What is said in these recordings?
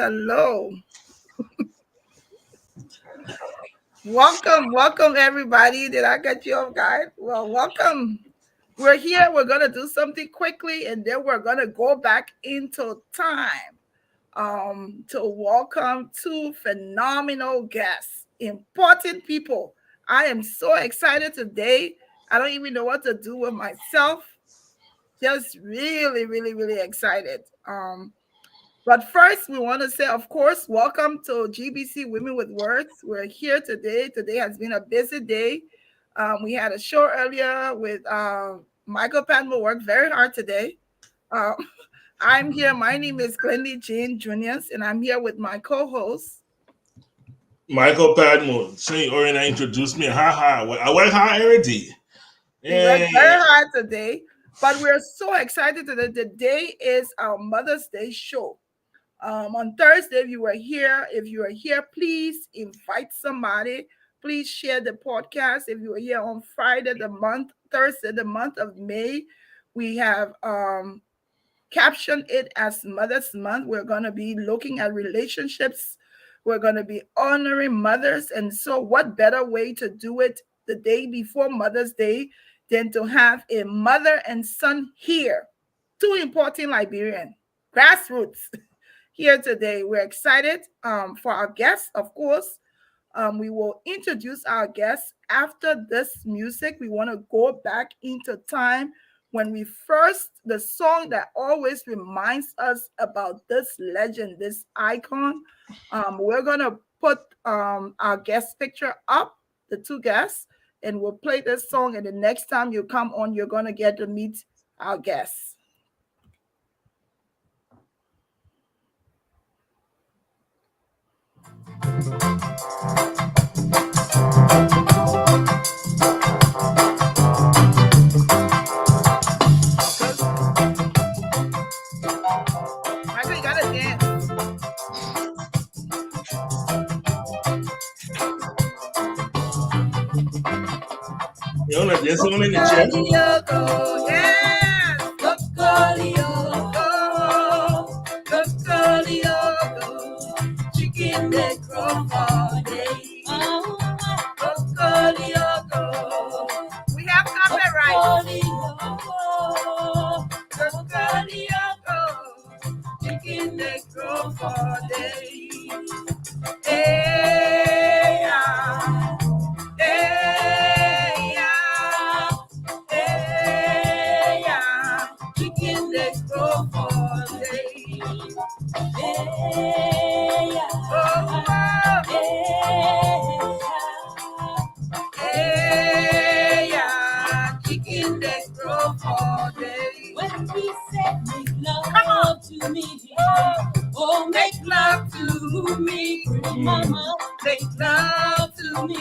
Hello. Welcome everybody. Did I get you off guard? Well, welcome. We're here. We're gonna do something quickly, and then we're gonna go back into time to welcome two phenomenal guests, important people. I am so excited today. I don't even know what to do with myself. Just really excited. But first, we want to say, of course, welcome to GBC Women with Words. We're here today. Today has been a busy day. We had a show earlier with Michael Padmo, worked very hard today. Uh, I'm here. My name is Glendy Jane Juniors, and I'm here with my co-host. Michael Padmo. So you already introduced me. I work hard every day. We worked very hard today, but we're so excited today. Today is our Mother's Day show. On Thursday, if you are here, please invite somebody. Please share the podcast. If you are here on Thursday, the month of May, we have captioned it as Mother's Month. We're going to be looking at relationships. We're going to be honoring mothers. And so what better way to do it the day before Mother's Day than to have a mother and son here, two important Liberian grassroots here today. We're excited for our guests, of course. We will introduce our guests after this music. We want to go back into time when the song that always reminds us about this legend, this icon. We're going to put our guest picture up, the two guests, and we'll play this song. And the next time you come on, you're going to get to meet our guests. Michael, you gotta dance. You wanna dance someone in the chair? Cocolioco, yes. Cocolioco, cocolioco, chicken that grow all day. Cocolioco, we have copyright. Cocolioco, chicken that grow all day. Hey, yeah. Hey, yeah. Hey, yeah. Chicken that grow all day. Hey, yeah. Oh, hey, yeah. Chicken that grow all day. When he said, make love to me. Oh, make love to me. Mama, make love to me.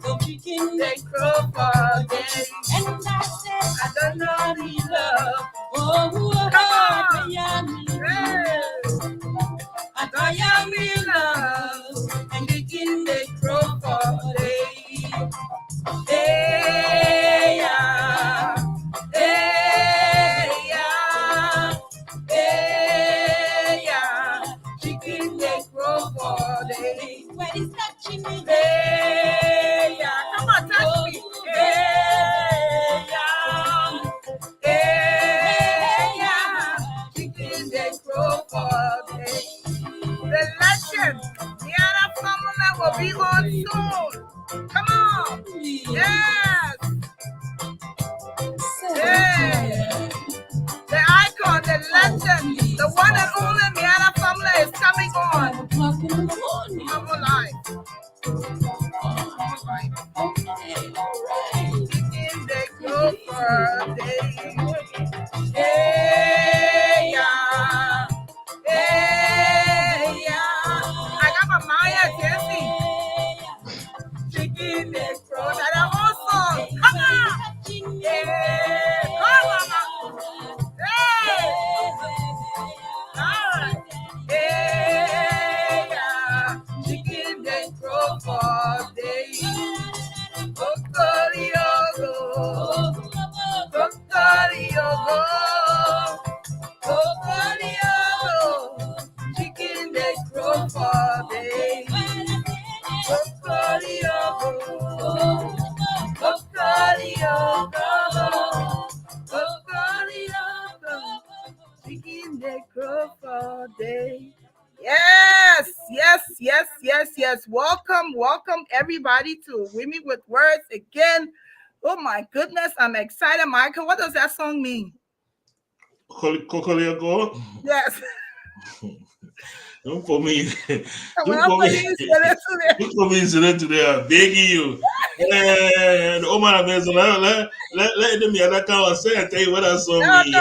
So chicken that grow all day. And I said, I don't know the love. Oh, come on. I am in love, and the king they grow for day. Hey, yeah. Hey, yeah. Hey, yeah. Chicken they grow for day. When it's touching me, hey, yeah. Come on, touch me. Hey, yeah. Hey, yeah. Chicken they grow for day. The legend, Miatta Fahnbulleh will be on soon. Come on. Yes. Yeah. The icon, the legend, the one and only Miatta Fahnbulleh is coming on. Come alive. In the group birthday. Hey, yeah. Hey, yeah. I got my Maya dancing. Chicken neck roll. That whole song. Come on. Yeah. Come on, mama. Hey. All right. Hey, yeah. Chicken neck roll for day. Cocolioco. Cocolioco. Cocolioco. Chicken neck roll for day. Cocolioco. Cocolioco. Cocolioco. Chicken neck roll for day. Yes, yes, yes, yes, yes. Welcome, welcome everybody to Women with Words again. Oh my goodness, I'm excited, Michael. What does that song mean? Cocolioco? Yes. Don't call me. When Don't I'm call me. putting it Don't call me today. I'm begging you. And oh my man, let them hear that kind of say and tell you what that song now mean. go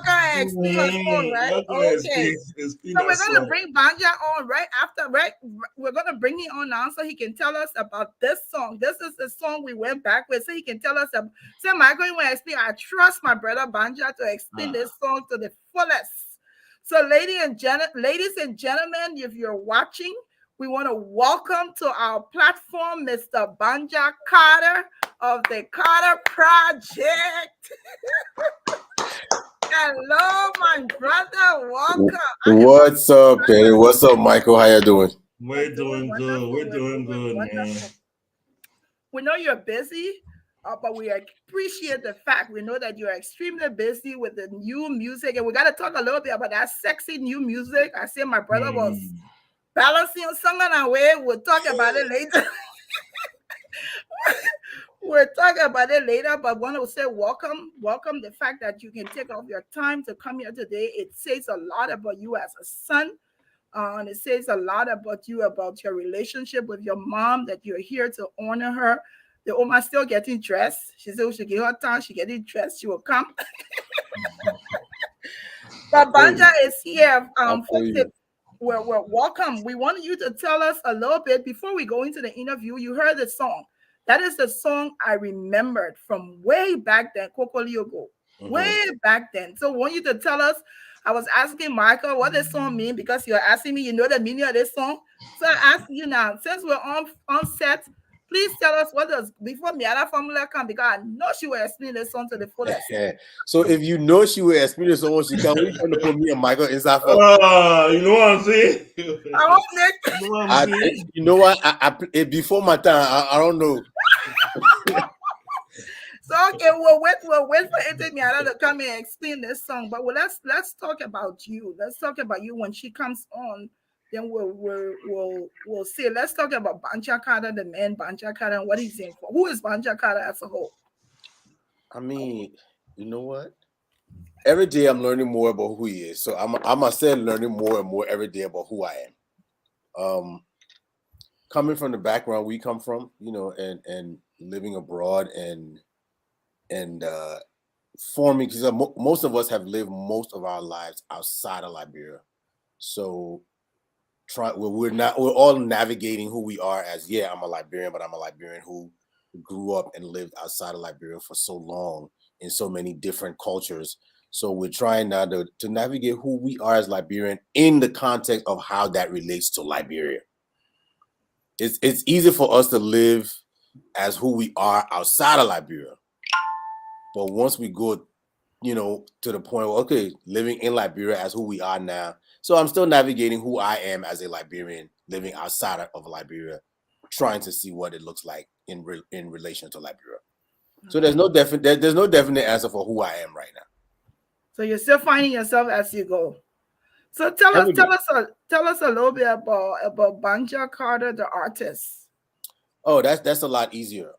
ahead, explain on phone, right? Okay. Explain So we're that gonna song. bring Gbanjah on right after, right? We're gonna bring him on now so he can tell us about this song. This is the song we went back with, so he can tell us. So Michael, you want to explain? I trust my brother Gbanjah to explain this song to the fullest. So, ladies and gentlemen, if you're watching, we want to welcome to our platform Mr. Gbanjah Carter of the Carter Project. Hello, my brother. Welcome. What's up, Penny? What's up, Michael? How you doing? We're doing good. We're doing good, man. We know you're busy, but we appreciate the fact. We know that you're extremely busy with the new music, and we got to talk a little bit about that sexy new music. I see my brother was balancing song on our way. We'll talk about it later. We'll talk about it later, but want to say welcome. The fact that you can take off your time to come here today, it says a lot about you as a son. And it says a lot about you, about your relationship with your mom, that you're here to honor her. The Oma still getting dressed. She said we should give her time. She getting dressed. She will come. But Gbanjah is here. we're welcome. We want you to tell us a little bit before we go into the interview. You heard the song. That is the song I remembered from way back then, Kokoliogo. Way back then. So I want you to tell us. I was asking Michael what this song mean because you're asking me, you know the meaning of this song. So I ask you now, since we're on set, please tell us what does before Miatta formula come because I know she will explain this song to the fullest. So if you know she will experience someone, she can we trying to put me and Michael inside for. You know what I'm saying? I won't make. You know what I'm saying? You know what? Before my time, I don't know. So okay, we'll wait for Ete Miatta to come and explain this song. But let's talk about you. Let's talk about you when she comes on. Then we'll see. Let's talk about Gbanjah Carter, the man Gbanjah Carter, and what he's in for. Who is Gbanjah Carter as a whole? I mean, you know what? Every day I'm learning more about who he is. So I myself learning more and more every day about who I am. Coming from the background we come from, you know, and living abroad and forming, because most of us have lived most of our lives outside of Liberia. So we're all navigating who we are as, yeah, I'm a Liberian, but I'm a Liberian who grew up and lived outside of Liberia for so long in so many different cultures. So we're trying now to navigate who we are as Liberian in the context of how that relates to Liberia. It's easy for us to live as who we are outside of Liberia. But once we go, you know, to the point where, okay, living in Liberia as who we are now. So I'm still navigating who I am as a Liberian living outside of Liberia, trying to see what it looks like in relation to Liberia. So there's no definite answer for who I am right now. So you're still finding yourself as you go. So tell us a little bit about Gbanjah Carter, the artist. Oh, that's a lot easier.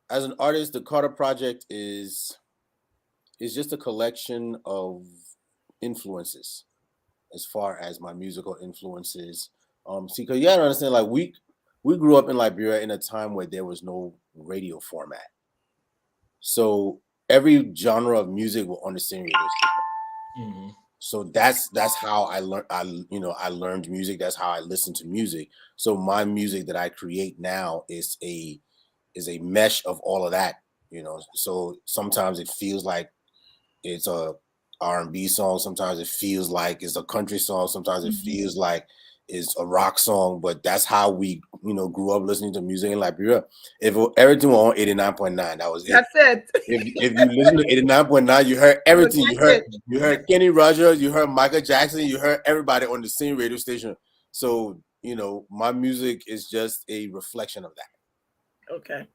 As an artist, the Carter Project is just a collection of influences as far as my musical influences. See, because you gotta understand, like we grew up in Liberia in a time where there was no radio format. So every genre of music was on the same radio station. So that's how I learned. I learned music. That's how I listened to music. So my music that I create now is a mesh of all of that. You know, so sometimes it feels like it's a R&B song. Sometimes it feels like it's a country song. Sometimes it feels like it's a rock song. But that's how we, grew up listening to music in Liberia. If everything was on 89.9, that was it. That's it. If you listen to 89.9, you heard everything. You heard Kenny Rogers, you heard Michael Jackson, you heard everybody on the same radio station. So, my music is just a reflection of that. Okay.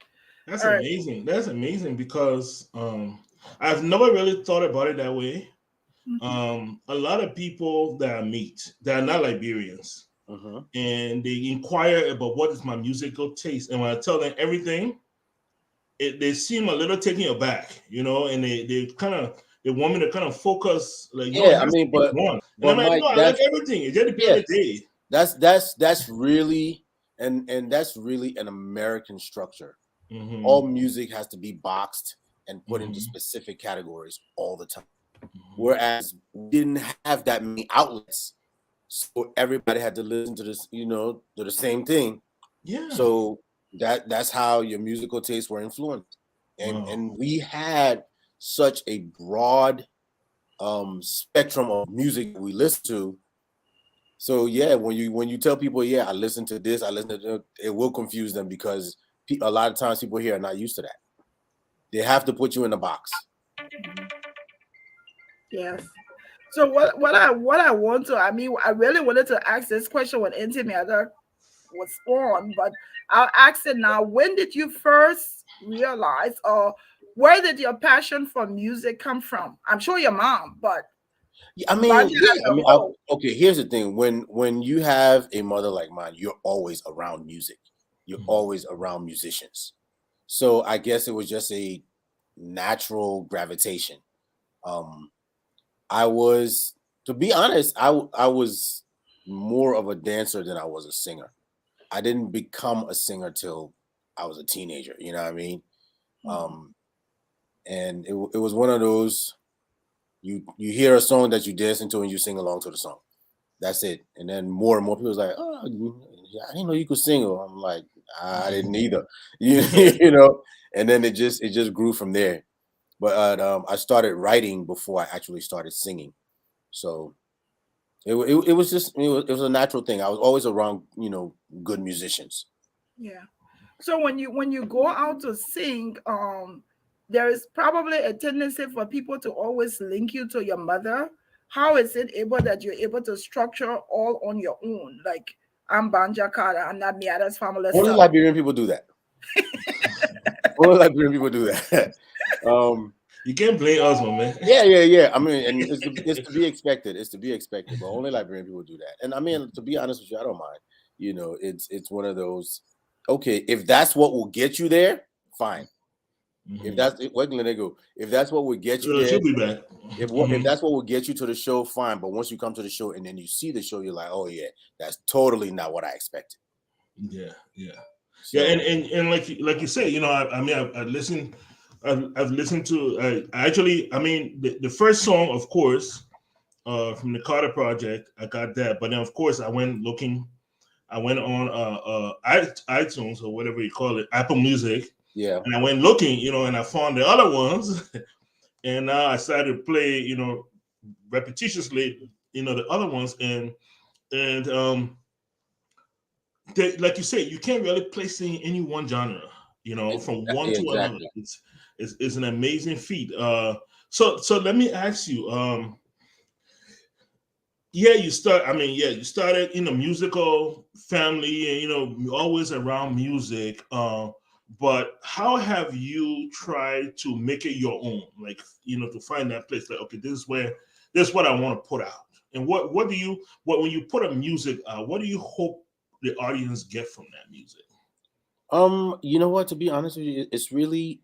That's amazing. That's amazing because I've never really thought about it that way. A lot of people that I meet that are not Liberians, and they inquire about what is my musical taste, and when I tell them everything, they seem a little taken aback, and they want me to kind of focus, like, yeah, I mean, but I'm like, no, I like everything. It just depends on the day. That's really and that's really an American structure. All music has to be boxed and put into specific categories all the time. Whereas we didn't have that many outlets, so everybody had to listen to this, to the same thing. Yeah. So that's how your musical tastes were influenced, and we had such a broad spectrum of music we listened to. So yeah, when you tell people, I listen to this, I listen to that, it will confuse them because a lot of times people here are not used to that. They have to put you in a box. Yes. So what I want to, I really wanted to ask this question when Miatta was on, but I'll ask it now. When did you first realize, or where did your passion for music come from? I'm sure your mom, but okay. Here's the thing: when you have a mother like mine, you're always around music. You're always around musicians. So I guess it was just a natural gravitation. I was, to be honest, I was more of a dancer than I was a singer. I didn't become a singer till I was a teenager. You know what I mean? And it was one of those, you hear a song that you dance into and you sing along to the song. That's it. And then more and more people was like, oh, I didn't know you could sing. Or I'm like, I didn't either. You know. And then it just grew from there. But I started writing before I actually started singing. So it was just it was a natural thing. I was always around good musicians. Yeah. So when you go out to sing, there is probably a tendency for people to always link you to your mother. How is it able that you're able to structure all on your own? Like, I'm Gbanjah Carter, I'm not Miatta's family Only son. Liberian people do that. Only Liberian people do that. You can't blame us, my man. Yeah. I mean, and it's to be expected. It's to be expected. But only Liberian people do that. And I mean, to be honest with you, I don't mind. It's one of those. Okay, if that's what will get you there, fine. If that's what if that's what would get you there, she'll be back. If that's what will get you to the show, fine. But once you come to the show and then you see the show, you're like, oh yeah, that's totally not what I expected. Yeah. So, and like you say, I mean, I've listened. I've listened to. I mean, the first song, of course, from the Carter Project, I got that. But then, of course, I went looking. I went on iTunes or whatever you call it, Apple Music. Yeah. And I went looking, and I found the other ones. And now I started to play, repetitiously, the other ones. And like you say, you can't really play sing any one genre, from one to another. It's an amazing feat. So let me ask you, you started in a musical family and, you're always around music. But how have you tried to make it your own? Like, to find that place like, okay, this is what I want to put out. And what when you put a music out, what do you hope the audience get from that music? You know what, to be honest with you, it's really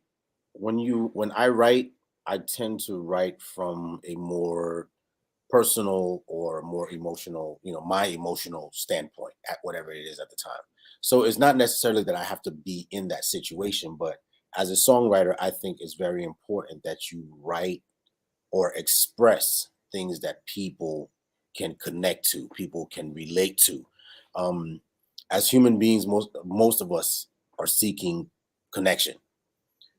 when I write, I tend to write from a more personal or more emotional, my emotional standpoint at whatever it is at the time. So it's not necessarily that I have to be in that situation, but as a songwriter, I think it's very important that you write or express things that people can connect to, people can relate to. As human beings, most of us are seeking connection.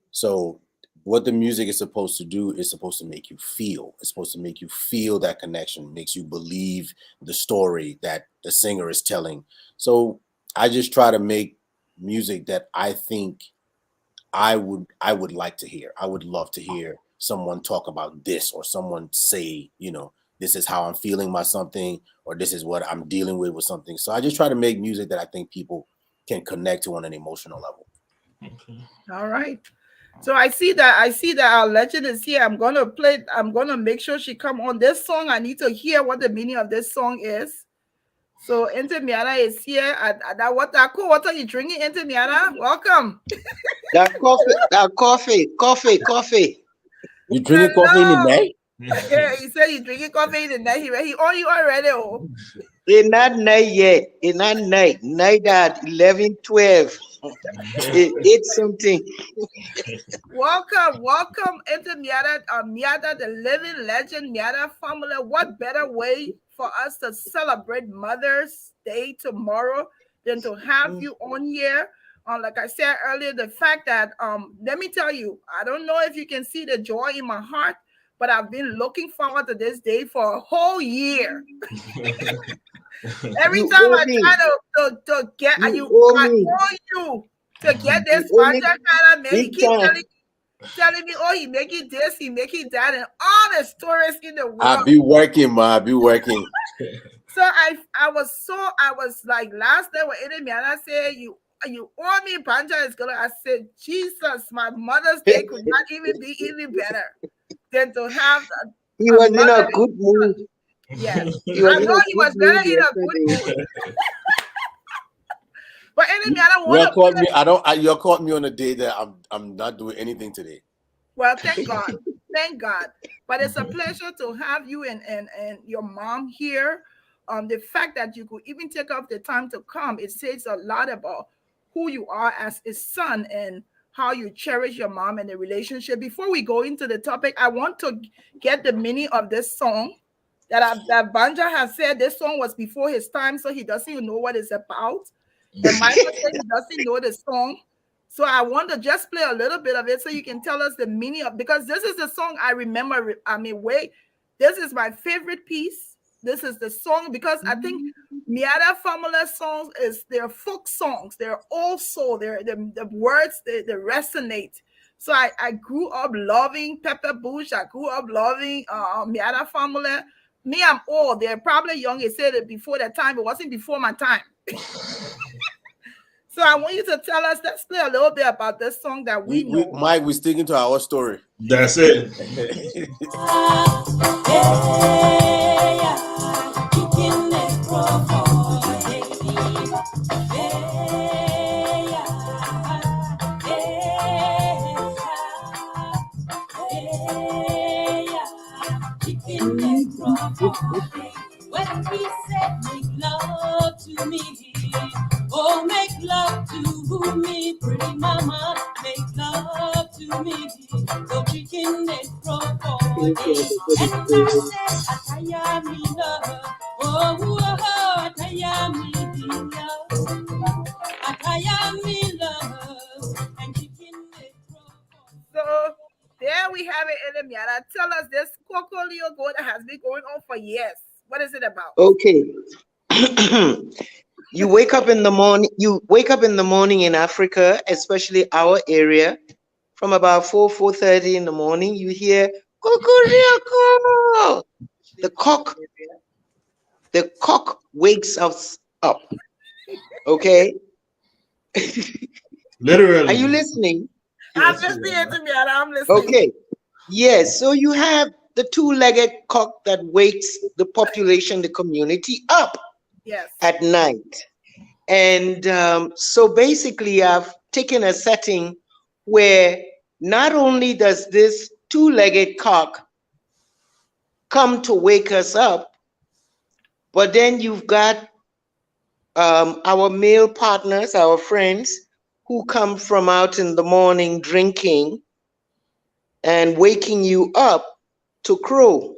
So what the music is supposed to do is supposed to make you feel. It's supposed to make you feel that connection, makes you believe the story that the singer is telling. So I just try to make music that I think I would like to hear. I would love to hear someone talk about this, or someone say, this is how I'm feeling about something, or this is what I'm dealing with something. So I just try to make music that I think people can connect to on an emotional level. Okay. All right. So I see that our legend is here. I'm gonna make sure she come on this song. I need to hear what the meaning of this song is. So Auntie Miatta is here. That cool water you drinking, Auntie Miatta? Welcome. Coffee. You drinking coffee in the night? Yeah, he said he's drinking coffee in the night. He on you already. Oh. It's not night yet. It's not night. Night at 11, 12. It's something. Welcome, into Miatta, the living legend, Miatta family. What better way for us to celebrate Mother's Day tomorrow than to have you on here? Like I said earlier, the fact that let me tell you, I don't know if you can see the joy in my heart, but I've been looking forward to this day for a whole year. Every time I try to get I owe you to get this Gbanjah kind of man, he keeps telling me, oh, he making this, he making that, and all the stories in the world. I be working, man. I be working. So I was like last day with Eddie and I said, you owe me Gbanjah is gonna. I said, Jesus, my Mother's Day could not even be any better than to have. He was in a good mood. Yes, I know he was better in a good mood. But Eddie, I don't want to. Caught me. You caught me on a day that I'm not doing anything today. Well, thank God. Thank God. But it's a pleasure to have you and your mom here. The fact that you could even take off the time to come, it says a lot about who you are as a son and how you cherish your mom and the relationship. Before we go into the topic, I want to get the meaning of this song. that Gbanjah has said this song was before his time, so he doesn't even know what it's about. And Michael said he doesn't know the song. So I want to just play a little bit of it so you can tell us the meaning of, because this is the song I remember. I mean, wait, this is my favorite piece. This is the song because I think Miatta fahnbulleh songs they're folk songs. They're also the words they resonate. So I grew up loving Pepper Bush. I grew up loving Miatta fahnbulleh. Me, I'm old. They're probably young. They said it before that time. It wasn't before my time. So I want you to tell us, let's play a little bit about this song that we know. Mike, we're sticking to our story. That's it. When he said, make love to me, oh, make love to me, pretty mama, make love to me, so chicken neck crocodile. And I said, Ataya me love, oh, Ataya me love, Ataya me love, and chicken neck crocodile. So there we have it, Miatta. Tell us this Cocolio go that has been going on for years. What is it about? Okay. You wake up in the morning in Africa, especially our area, from about 4:30 in the morning, you hear Cocorioko. The cock wakes us up. Okay. Literally. Are you listening? I'm listening to Miatta. I'm listening. Okay. Yes. So you have the two-legged cock that wakes the population, the community up. Yes. At night. And so basically I've taken a setting where not only does this two-legged cock come to wake us up, but then you've got our male partners, our friends, who come from out in the morning drinking and waking you up to crow.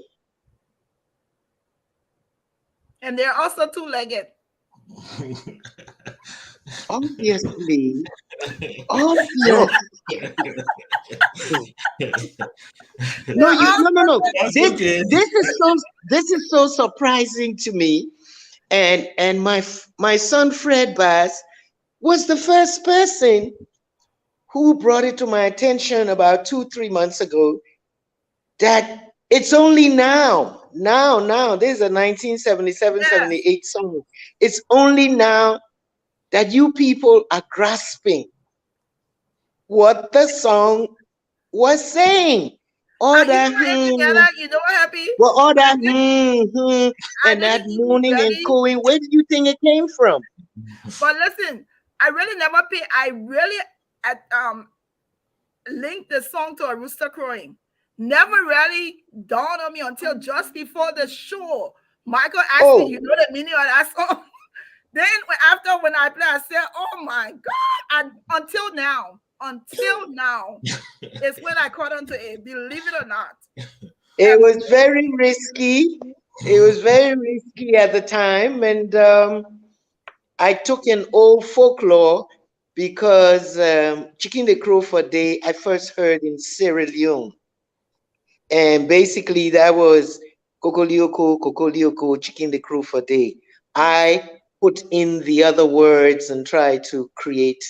And they're also two-legged. Obviously. No. This is so surprising to me. And my son Fred Bass was the first person who brought it to my attention about 2-3 months ago that it's only now, this is a 1977-78 song. It's only now that you people are grasping what the song was saying. All that, you know what, Happy? Well, all that, and that moaning and cooing. Where did you think it came from? But listen, I really linked the song to a rooster crowing. Never really dawned on me until just before the show. Michael asked me, you know the meaning of that song? Then when I played, I said, oh my God. And until now, is when I caught on to it, believe it or not. It was very risky. It was very risky at the time. And I took an old folklore because Chicken the Crowford Day, I first heard in Sierra Leone. And basically that was Kokolioko, Chicken the Crowford Day. I put in the other words and tried to create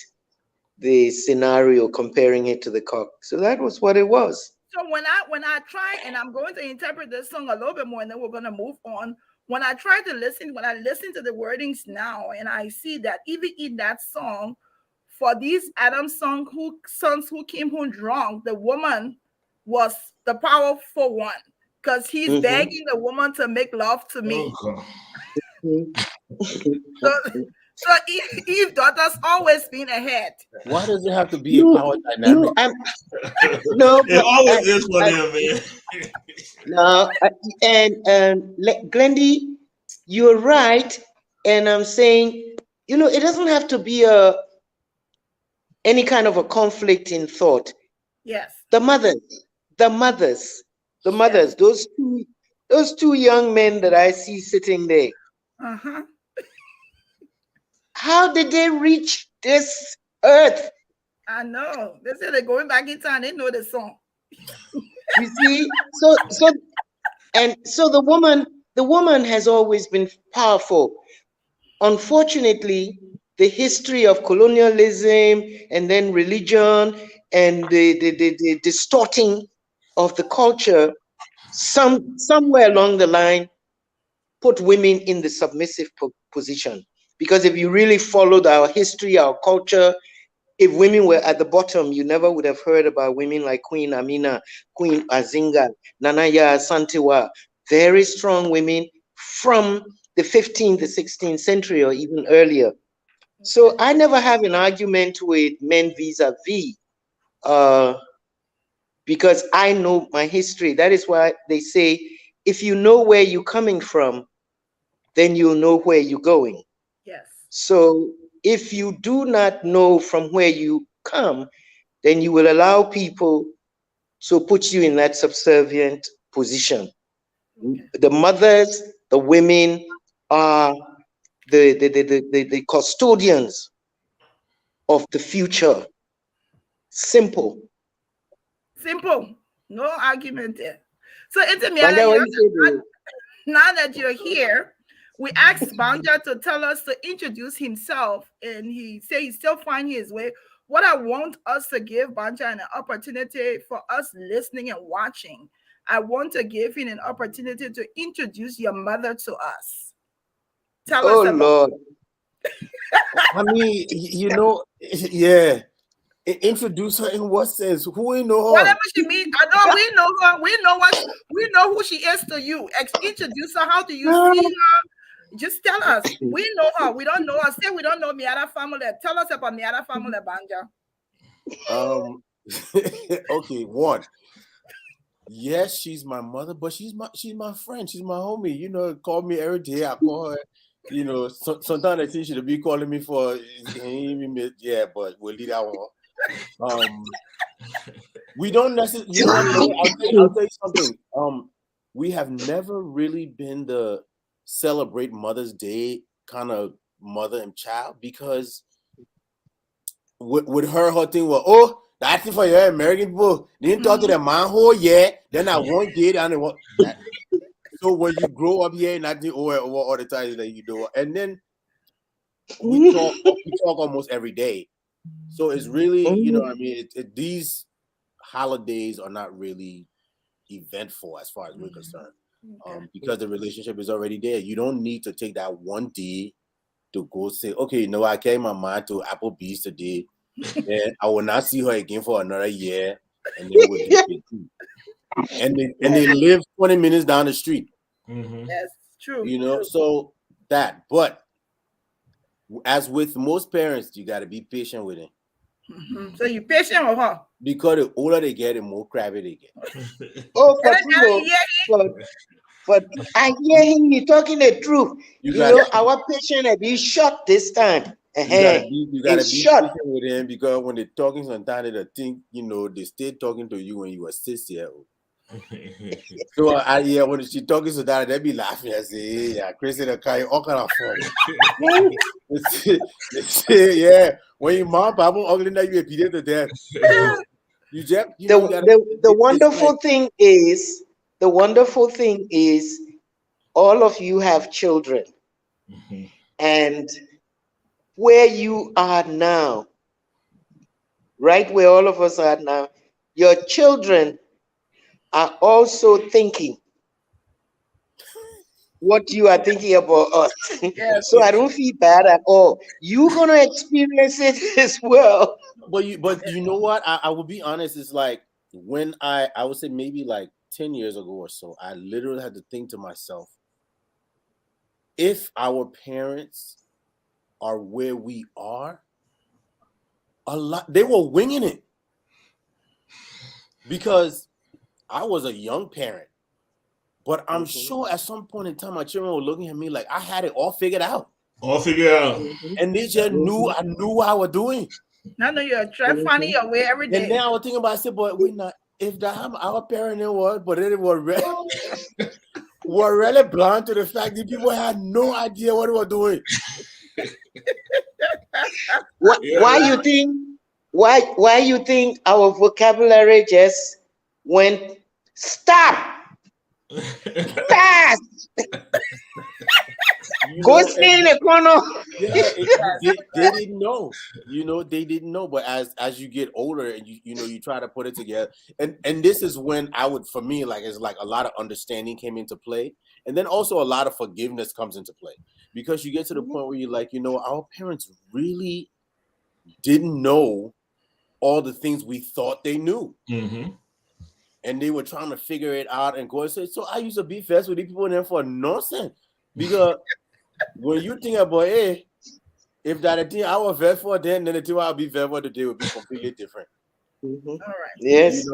the scenario comparing it to the cock. So that was what it was. So when I try, and I'm going to interpret this song a little bit more, and then we're going to move on. When I listen to the wordings now, and I see that even in that song, for these Adam sons who came home drunk, the woman was the powerful one, because he's begging the woman to make love to me. So Eve daughter's always been ahead. Why does it have to be a power dynamic? No, it always is for them, man. No, and Glendy, you're right, and I'm saying, it doesn't have to be any kind of a conflict in thought. Yes. The mothers, those two those two young men that I see sitting there, Uh-huh. how did they reach this earth? I know. They say they're going back in time. They know the song. You see, so the woman has always been powerful. Unfortunately, the history of colonialism and then religion and the distorting of the culture, somewhere along the line, put women in the submissive position. Because if you really followed our history, our culture, if women were at the bottom, you never would have heard about women like Queen Amina, Queen Azinga, Nanaya Santiwa, very strong women from the 15th, the 16th century or even earlier. So I never have an argument with men vis-a-vis, because I know my history. That is why they say, if you know where you're coming from, then you'll know where you're going. Yes. So if you do not know from where you come, then you will allow people to put you in that subservient position. Okay. The mothers, the women are the custodians of the future. Simple. Simple. No argument there. So it's a matter. Gbanjah, what you say, bro? Now that you're here, we asked Gbanjah to tell us to introduce himself, and he said he's still finding his way. What I want us to give Gbanjah an opportunity for us listening and watching, I want to give him an opportunity to introduce your mother to us. Tell Oh, us about. Lord. I mean, yeah. Introduce her in what sense? Who we know her? Whatever she means, I know we know her. We know who she is to you. Introduce her. How do you see her? Just tell us. We know her. We don't know her. Say we don't know Miatta family. Tell us about Miatta family, Gbanjah. Okay, one. Yes, she's my mother, but she's my friend. She's my homie. You know, call me every day. I call her. You know, sometimes I think she'll be calling me for yeah, but we'll leave that one. We don't necessarily. You know what? I'll tell you something. We have never really been the celebrate Mother's Day kind of mother and child, because with her thing was, oh, that's it for your American people. They didn't talk to the manhole yet. Then I won't get and it. So when you grow up here, nothing over all the time that you do, and then we talk almost every day. So it's really, you know what I mean, these holidays are not really eventful as far as we're concerned, because the relationship is already there. You don't need to take that one day to go say, okay, no, I carry my mom to Applebee's today, and I will not see her again for another year, and then we'll do it too. And they live 20 minutes down the street. Mm-hmm. Yes, true. You know, so that. But as with most parents, you got to be patient with it. Mm-hmm. So you patient with her, because the older they get, the more crabby they get. Oh, but I hear him. You talking the truth. You know, our patient had been shot this time. You gotta be patient with him, because when they're talking, sometimes they think, you know, they stay talking to you when you were 6 years old. So when she talking to that, they be laughing. I say, hey, yeah, Chris in the car, all kind of fun. They say, yeah, when your mom, papa, ugly that you appear to them. The wonderful thing is, all of you have children, and where you are now, right where all of us are now, your children are also thinking what you are thinking about us. Yes. So I don't feel bad at all. You're gonna experience it as well. But you know what? I will be honest. It's like when I would say maybe like 10 years ago or so, I literally had to think to myself, if our parents are where we are, they were winging it, because I was a young parent, but I'm sure at some point in time my children were looking at me like I had it all figured out. And they just knew I knew what I was doing. Now know you're trying finding your way every day. And then I was thinking about, I said, but we not, if that our parent it was, but then it was red. were really blind to the fact that people had no idea what they were doing. Why you think? Why you think our vocabulary just went stop fast? Go stay in the corner. Yeah, they didn't know. They didn't know. But as you get older and you try to put it together, and this is when for me, like, it's like a lot of understanding came into play, and then also a lot of forgiveness comes into play, because you get to the point where you're like, our parents really didn't know all the things we thought they knew. Mm-hmm. And they were trying to figure it out and go and say, so I used to be fast with these people in there for nonsense. Because when you think about, hey, if that a thing I was vet for then the thing I'll be vet for today would be completely different. Mm-hmm. All right. Yes.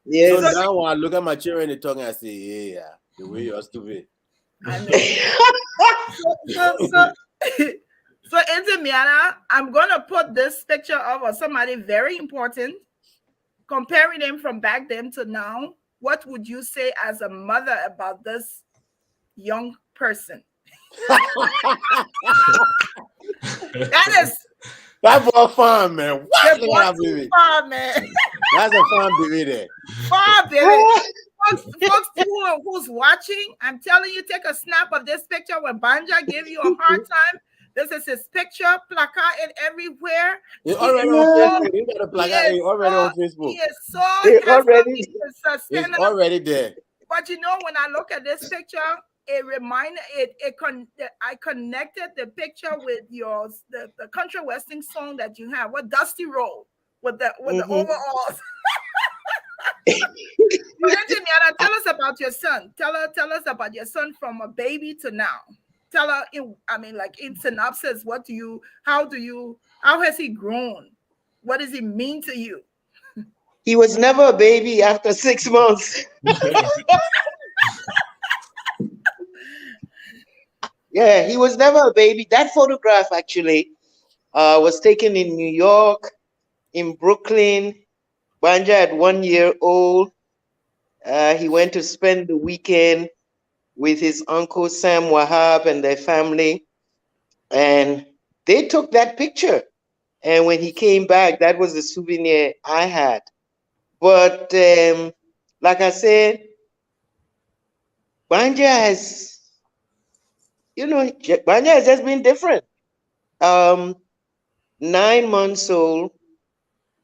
Yes. So now when I look at my children, they talking, I say, yeah, the way you're stupid. I know. So into Miatta, I'm gonna put this picture of somebody very important, comparing them from back then to now. What would you say as a mother about this young person? That boy fun, man. What? Look at that baby. Fun, man. That's a fun baby there. Fun, baby. Folks who's watching, I'm telling you, take a snap of this picture when Gbanjah gave you a hard time. This is his picture, placard everywhere. It's already on Facebook. You got a placard already on Facebook. He is so handsome. It's already there. But when I look at this picture, I connected the picture with the country western song that you have, what Dusty Roll with the overalls. Miatta, tell us about your son. Tell us about your son from a baby to now. Tell her, in synopsis, how has he grown? What does he mean to you? He was never a baby after 6 months. Yeah, he was never a baby. That photograph actually was taken in New York, in Brooklyn. Gbanjah at 1 year old. He went to spend the weekend with his uncle Sam Wahab and their family. And they took that picture. And when he came back, that was the souvenir I had. But like I said, Gbanjah has, Gbanjah has just been different. 9 months old,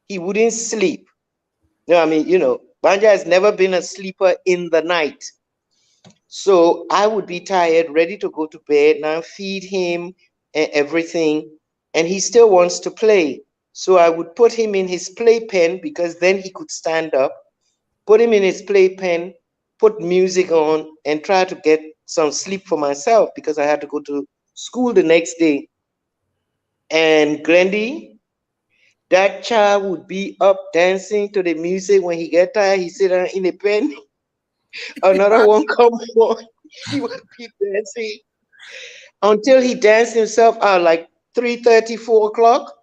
he wouldn't sleep. Gbanjah has never been a sleeper in the night. So I would be tired, ready to go to bed, now feed him and everything, and he still wants to play. So I would put him in his playpen, because then he could stand up, put him in his playpen, put music on, and try to get some sleep for myself, because I had to go to school the next day. And Grandy, that child would be up dancing to the music. When he get tired, he sit down in the pen. Another one come on. He would be dancing until he danced himself out, like 3:30, 4 o'clock.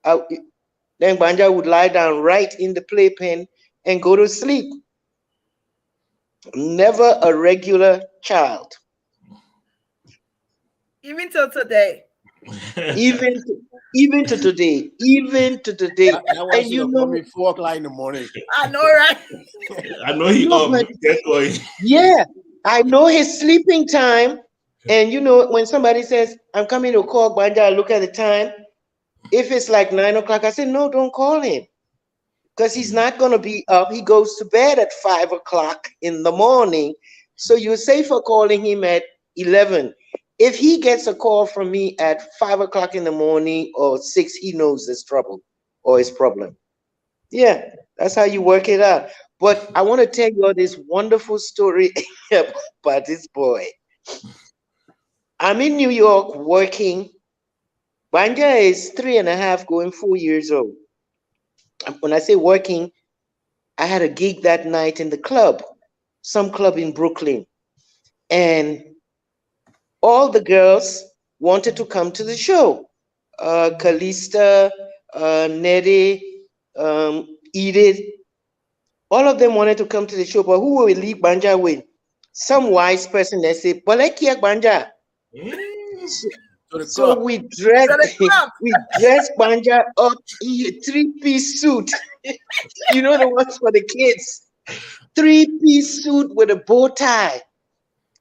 Then Gbanjah would lie down right in the playpen and go to sleep. Never a regular child. Even till today. Even to today. That was me 4 o'clock in the morning. I know, right? I know he get going. Yeah, I know his sleeping time. And when somebody says, I'm coming to call Gbanjah, I look at the time. If it's like 9 o'clock, I say, no, don't call him. Because he's not going to be up. He goes to bed at 5 o'clock in the morning. So you're safer calling him at 11. If he gets a call from me at 5 o'clock in the morning or 6, he knows there's trouble or his problem. Yeah, that's how you work it out. But I want to tell you all this wonderful story about this boy. I'm in New York working. Gbanjah is 3.5 going 4 years old. When I say working, I had a gig that night in the club, some club in Brooklyn. And all the girls wanted to come to the show. Kalista, Nede, Edith, all of them wanted to come to the show, but who will leave Gbanjah with? some wise person that said, "Boleh kia Gbanjah." Mm. To the So club. we dressed So the club. we dressed Gbanjah up in a three-piece suit. You know the ones for the kids. Three-piece suit with a bow tie.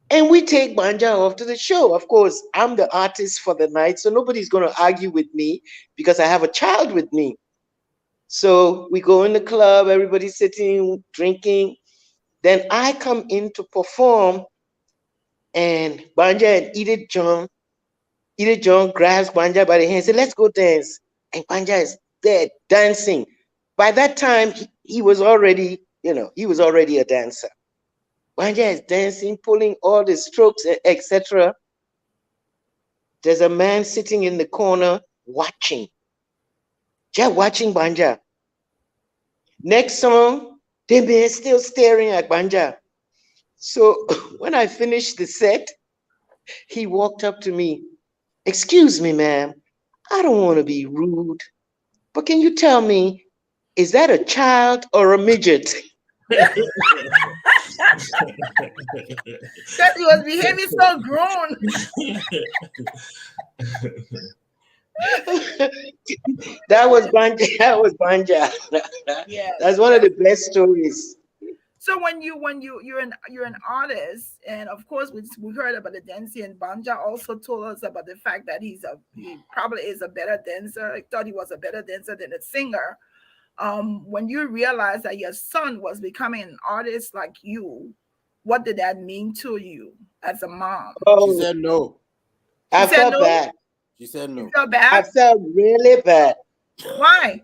And we take Gbanjah off to the show. Of course, I'm the artist for the night, so nobody's going to argue with me because I have a child with me. So we go in the club, everybody's sitting, drinking. Then I come in to perform, and Gbanjah and Edith John grabs Gbanjah by the hand and said, "Let's go dance." And Gbanjah is there dancing. By that time, he was already, he was already a dancer. Gbanjah is dancing, pulling all the strokes, etc. There's a man sitting in the corner watching, just watching Gbanjah. Next song, the man still staring at Gbanjah. So when I finished the set, he walked up to me. "Excuse me, ma'am, I don't want to be rude, but can you tell me, is that a child or a midget?" Because he was behaving so grown. That was Gbanjah. That was Gbanjah. Yes, That's one of yes. the best stories. So when you're an artist, and of course we heard about the dancing, and Banja also told us about the fact that he probably is a better dancer. I thought he was a better dancer than a singer. When you realized that your son was becoming an artist like you, what did that mean to you as a mom? She Oh, said no. She I said felt no. bad. She said You no. felt I bad. felt really bad Why?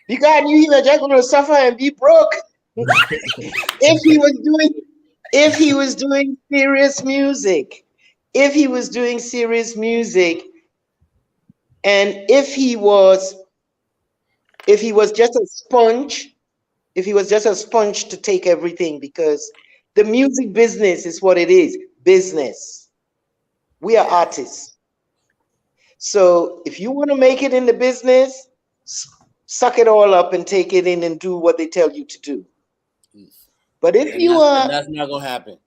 because I knew he was just going to suffer and be broke if he was doing if he was doing serious music. If he was doing serious music, and if he was just a sponge, if he was just a sponge to take everything, because the music business is what it is, business. We are Yes. artists. So if you want to make it in the business, suck it all up and take it in and do what they tell you to do. But if And you that's are and that's not gonna happen.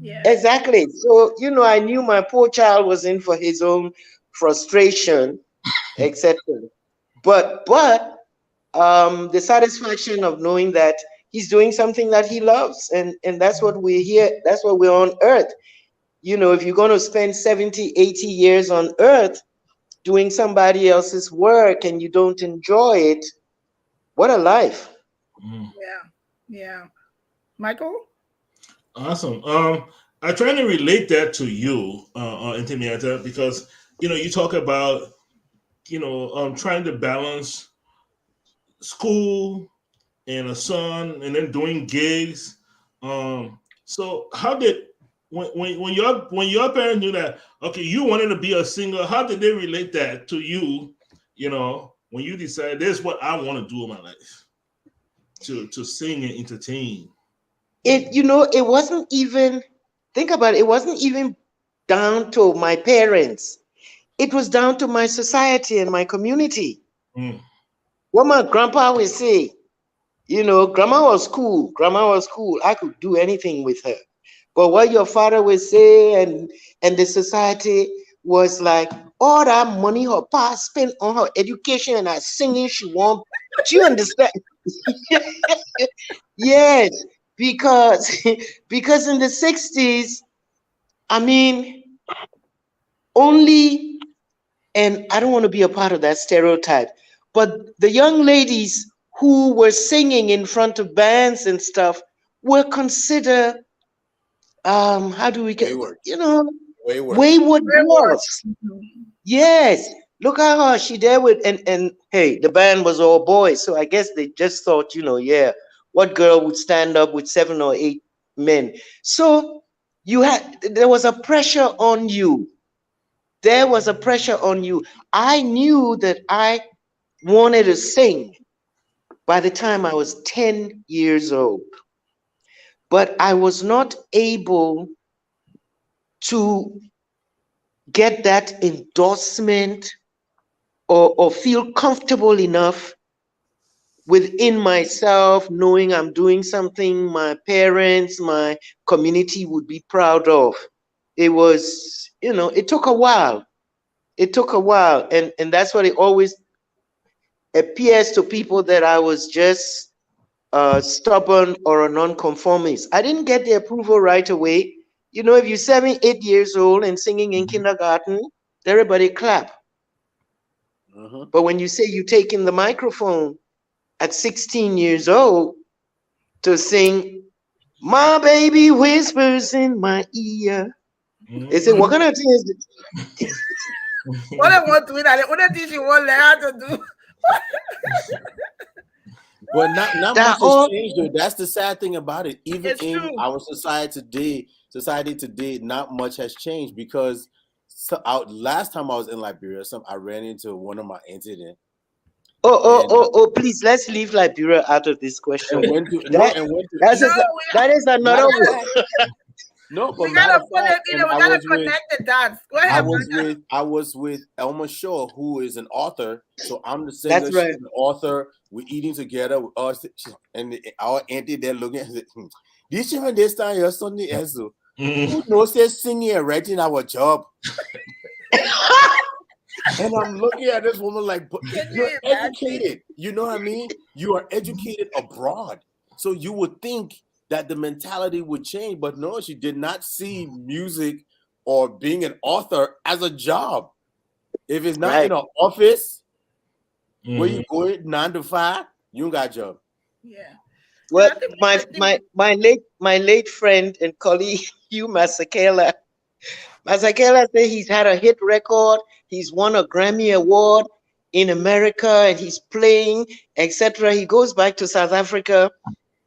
Yes. exactly, so I knew my poor child was in for his own frustration, etc. But the satisfaction of knowing that he's doing something that he loves, and that's what we're here. That's what we're on earth. If you're going to spend 70, 80 years on earth doing somebody else's work and you don't enjoy it, what a life. Mm. Yeah. Yeah. Michael? Awesome. I try to relate that to you, Miatta, because you talk about trying to balance school and a son, and then doing gigs. So how did when your parents knew that, okay, you wanted to be a singer? How did they relate that to you? When you decided this is what I want to do in my life, to sing and entertain. It wasn't even, think about it, it wasn't even down to my parents. It was down to my society and my community. Mm. What my grandpa would say, grandma was cool. Grandma was cool. I could do anything with her. But what your father would say, and the society was like, all that money her pa spent on her education and her singing she want. Do you understand? Yes, because because in the 60s, I mean, only, and I don't want to be a part of that stereotype, but the young ladies who were singing in front of bands and stuff were considered, how do we get, Wayward. Wayward. wayward Where was? girls. Yes, look at her. She there with, and hey, the band was all boys, so I guess they just thought, yeah, what girl would stand up with 7 or 8 men? So there was a pressure on you. There was a pressure on you. I knew that I wanted to sing by the time I was 10 years old, but I was not able to get that endorsement or feel comfortable enough within myself, knowing I'm doing something my parents, my community would be proud of. It was, it took a while. It took a while. And that's what it always appears to people, that I was just stubborn or a nonconformist. I didn't get the approval right away. If you're 7, 8 years old and singing in kindergarten, everybody clap. But when you say you take in the microphone at 16 years old to sing, "My baby whispers in my ear," they say, "What kind of thing is it?" What I want to do that, what I think you want her to do. But not much has changed, though. That's the sad thing about it. Even It's in true. our society today, not much has changed, because last time I was in Liberia, I ran into one of my incidents. Please, let's leave Liberia out of this question. And went to that is another one. No, but we gotta put it, we gotta connect the dots. Go ahead. I was with Elma Shaw, who is an author. So I'm the singer. That's right. She's an author. We're eating together with us, and our auntie there looking at it. This children this time your Sunday Ezo. Who knows they're singing and writing our job? And I'm looking at this woman like, but you're educated. You know what I mean? You are educated abroad. So you would think that the mentality would change, but no, she did not see music or being an author as a job. If it's not in an office where you go 9 to 5, you don't got a job. Yeah. Well, my late friend and colleague Hugh Masekela said he's had a hit record. He's won a Grammy Award in America, and he's playing, etc. He goes back to South Africa,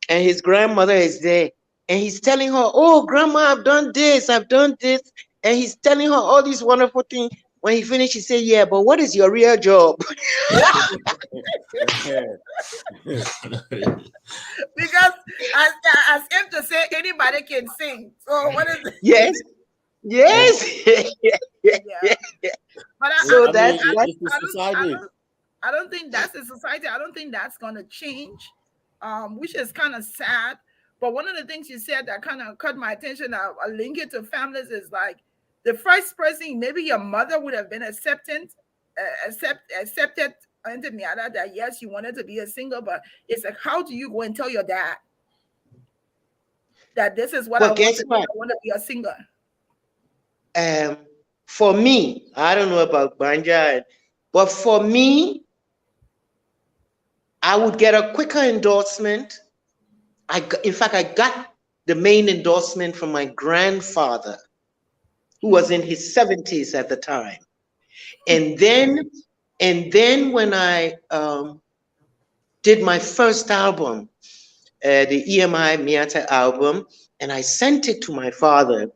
and his grandmother is there, and he's telling her, "Oh, grandma, I've done this, and he's telling her all these wonderful things. When he finished, he said, "Yeah, but what is your real job?" Because as if to say anybody can sing. So what is it? Yes. Yeah. But I don't think that's the society. I don't think that's gonna change. Which is kind of sad. But one of the things you said that kind of caught my attention, I'll link it to families, is like the first person, maybe your mother would have been accepted into Miatta that yes, you wanted to be a singer, but it's like, how do you go and tell your dad that this is what I want to do? I want to be a singer. For me, I don't know about Gbanjah, but for me, I would get a quicker endorsement. In fact, I got the main endorsement from my grandfather, who was in his 70s at the time. And then when I did my first album, the EMI Miatta album, and I sent it to my father,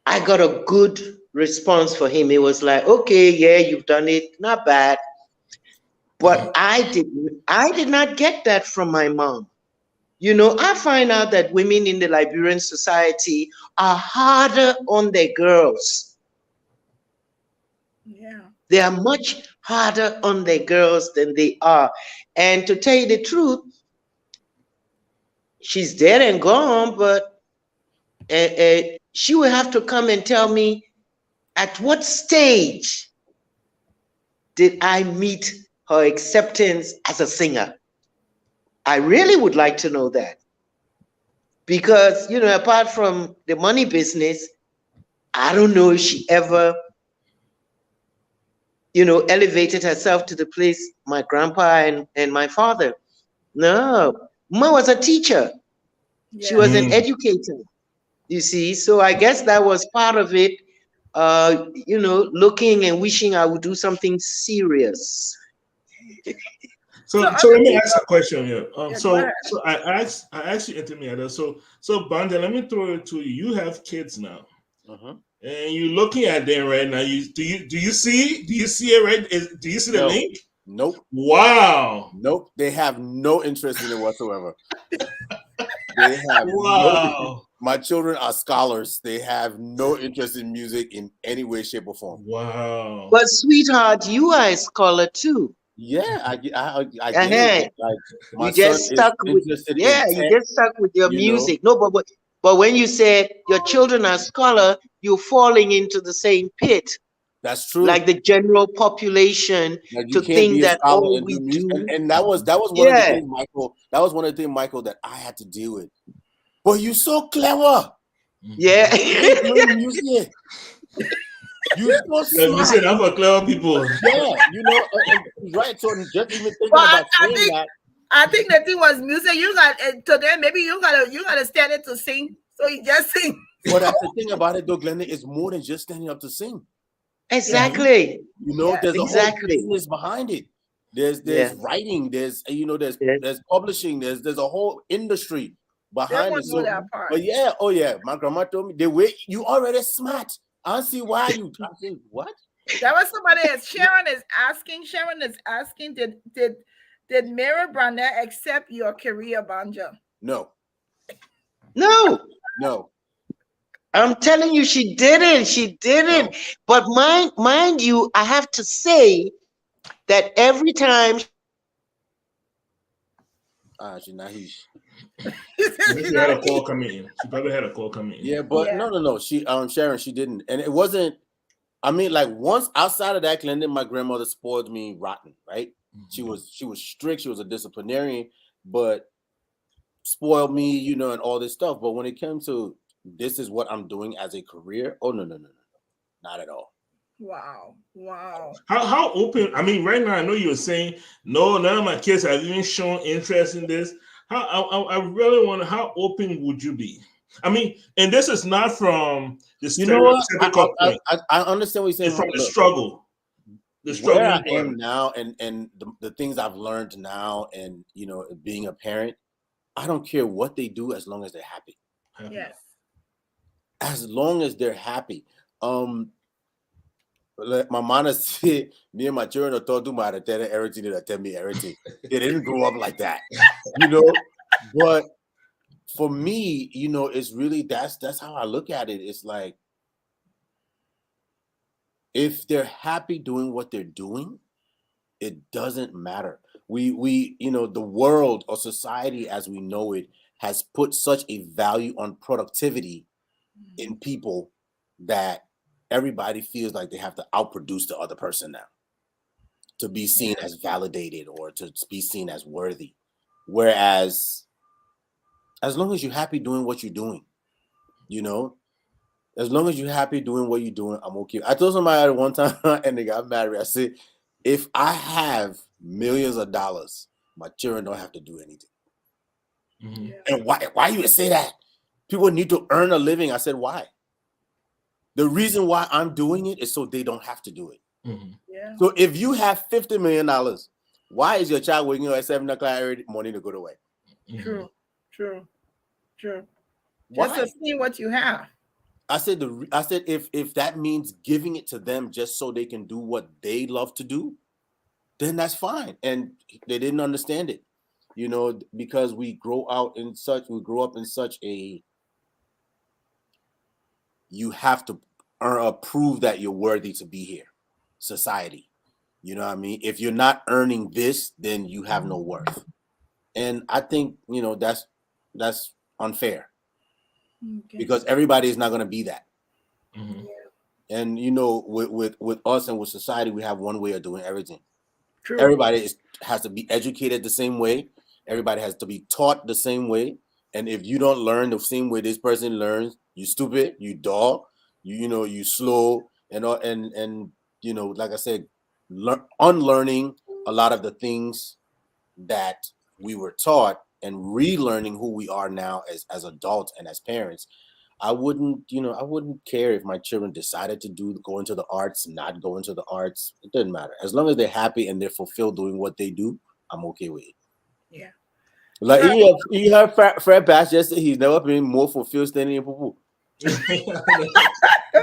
I got a good response for him. It was like, "Okay, yeah, you've done it, not bad." But I did not get that from my mom. I find out that women in the Liberian society are harder on their girls. Yeah. They are much harder on their girls than they are. And to tell you the truth, she's dead and gone, but she will have to come and tell me, at what stage did I meet her acceptance as a singer? I really would like to know that. Because, apart from the money business, I don't know if she ever, elevated herself to the place my grandpa and my father. No, Ma was a teacher. Yeah. She was an educator, you see. So I guess that was part of it, looking and wishing I would do something serious. So let me ask a question here. So I asked you into Miatta. So Gbanjah, let me throw it to you. You have kids now, and you're looking at them right now. Do you see it right? Do you see the link? Nope. Wow. Nope. They have no interest in it whatsoever. They have my children are scholars. They have no interest in music in any way, shape, or form. Wow. But sweetheart, you are a scholar too. Yeah, I get Uh-huh. it. Like my You son just is stuck with, interested in yeah, you tech, just stuck with your you know. music. No, but when you said your children are scholar, you're falling into the same pit, That's true. like the general population, Like you to can't think be a that scholar all and we do music. do, And that was one of the yeah, things, Michael. That was one of the things, Michael, that I had to deal with. But you're so clever. yeah. Why are you doing music? You're so Yeah, you said smart. I'm for clever people. Yeah, right. So just even But thinking about I saying think that. I think the thing was music. You got today. Maybe you gotta stand it to sing. So you just sing. But that's the thing about it, though, Glenn. It's more than just standing up to sing. Yeah, Exactly, yeah, There's a whole exactly. business behind it. There's Yeah, writing. yeah. There's publishing. There's a whole industry they behind won't it. know So, that part. but yeah, oh yeah, my grandma told me the way you already smart. I don't see why you. I say what? There was somebody else. Sharon is asking. Did Mary Branda accept your career, Gbanjah? No, No, no, I'm telling you, she didn't. She didn't. no. But mind you, I have to say that every time She's not he. She had a call coming in. She probably had a call coming in. Yeah, but Yeah. no. She Sharon, she didn't, and it wasn't. I mean, like once outside of that, Glendon, my grandmother spoiled me rotten. Right? She was strict. She was a disciplinarian, but spoiled me, and all this stuff. But when it came to this is what I'm doing as a career, oh no, not at all. Wow. Wow. How open? I mean, right now I know you were saying no. None of my kids have even shown interest in this. I really wonder how open would you be? I mean, and this is not from the You know what? stereotypical point. I understand what you're saying. It's from the Look, struggle, the where I struggling part. am now, and the things I've learned now, and being a parent, I don't care what they do as long as they're happy. Yes. As long as they're happy. Like my mama said, me and my children are taught to my tell everything that tell me everything. They didn't grow up like that, But for me, it's really that's how I look at it. It's like if they're happy doing what they're doing, it doesn't matter. We the world or society as we know it has put such a value on productivity in people that everybody feels like they have to outproduce the other person now to be seen as validated or to be seen as worthy. Whereas as long as you're happy doing what you're doing, as long as you're happy doing what you're doing, I'm okay. I told somebody at one time and they got married. I said, if I have millions of dollars, my children don't have to do anything. And why you would say that? People need to earn a living. I said, why? The reason why I'm doing it is so they don't have to do it. Yeah. So if you have $50 million, why is your child waking up at 7 o'clock every morning to go to work? True. Why? Just to see what you have. I said if that means giving it to them just so they can do what they love to do, then that's fine. And they didn't understand it, because we grew up in such a you have to prove that you're worthy to be here society. You know what I mean? If you're not earning this, then you have no worth. And I think, that's unfair. Okay. Because everybody is not going to be that. Mm-hmm. And with us and with society, we have one way of doing everything. True. Everybody has to be educated the same way. Everybody has to be taught the same way. And if you don't learn the same way this person learns, you stupid, you dull, you slow, and like I said, unlearning a lot of the things that we were taught and relearning who we are now as adults and as parents. I wouldn't care if my children decided to go into the arts, not go into the arts. It doesn't matter. As long as they're happy and they're fulfilled doing what they do, I'm okay with it. Yeah. Like you have Fred Bass yesterday, he's never been more fulfilled standing in Pupu.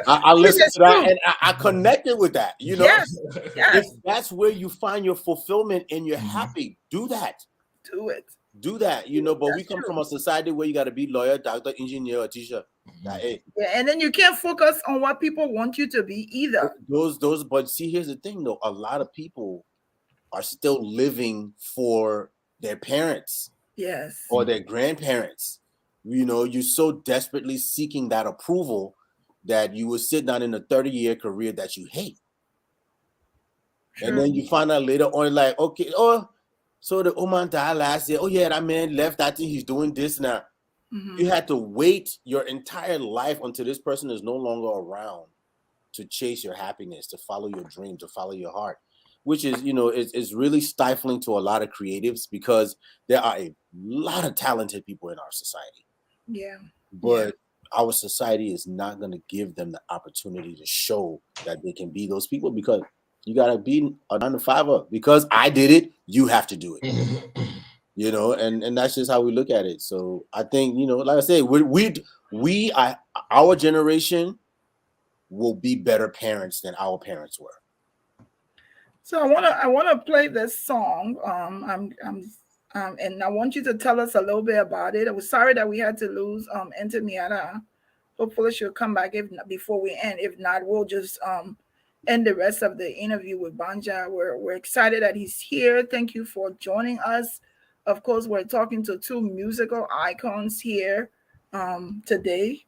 I listened to that and I connected with that. Yes. If that's where you find your fulfillment and you're happy, do that. Do it. Do that, but we come from a society where you got to be lawyer, doctor, engineer, or teacher. Yeah, and then you can't focus on what people want you to be either. But see, here's the thing though. A lot of people are still living for their parents Yes. or their grandparents. You're so desperately seeking that approval that you will sit down in a 30-year career that you hate. Sure. And then you find out later on, like, okay, so the woman died last year. Oh yeah, that man left. I think he's doing this now. Mm-hmm. You had to wait your entire life until this person is no longer around to chase your happiness, to follow your dream, to follow your heart, which is, is really stifling to a lot of creatives because there are a lot of talented people in our society. Yeah. But our society is not going to give them the opportunity to show that they can be those people because you got to be a 9-to-5er. Because I did it, you have to do it. And that's just how we look at it. So I think, like I say, our generation will be better parents than our parents were. So I wanna play this song. And I want you to tell us a little bit about it. I was sorry that we had to lose Enter Miatta. Hopefully she'll come back before we end. If not, we'll just end the rest of the interview with Gbanjah. We're excited that he's here. Thank you for joining us. Of course, we're talking to two musical icons here today,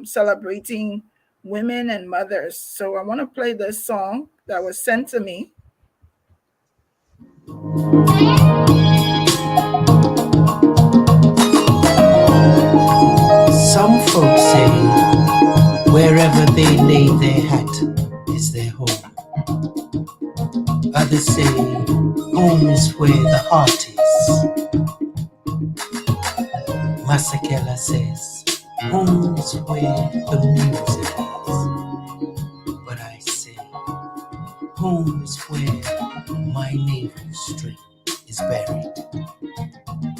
celebrating women and mothers. So I want to play this song that was sent to me. Some folks say wherever they lay their hat is their home. Others say home is where the heart is. Masakela says home is where the music is. But I say home is where my navel string is buried.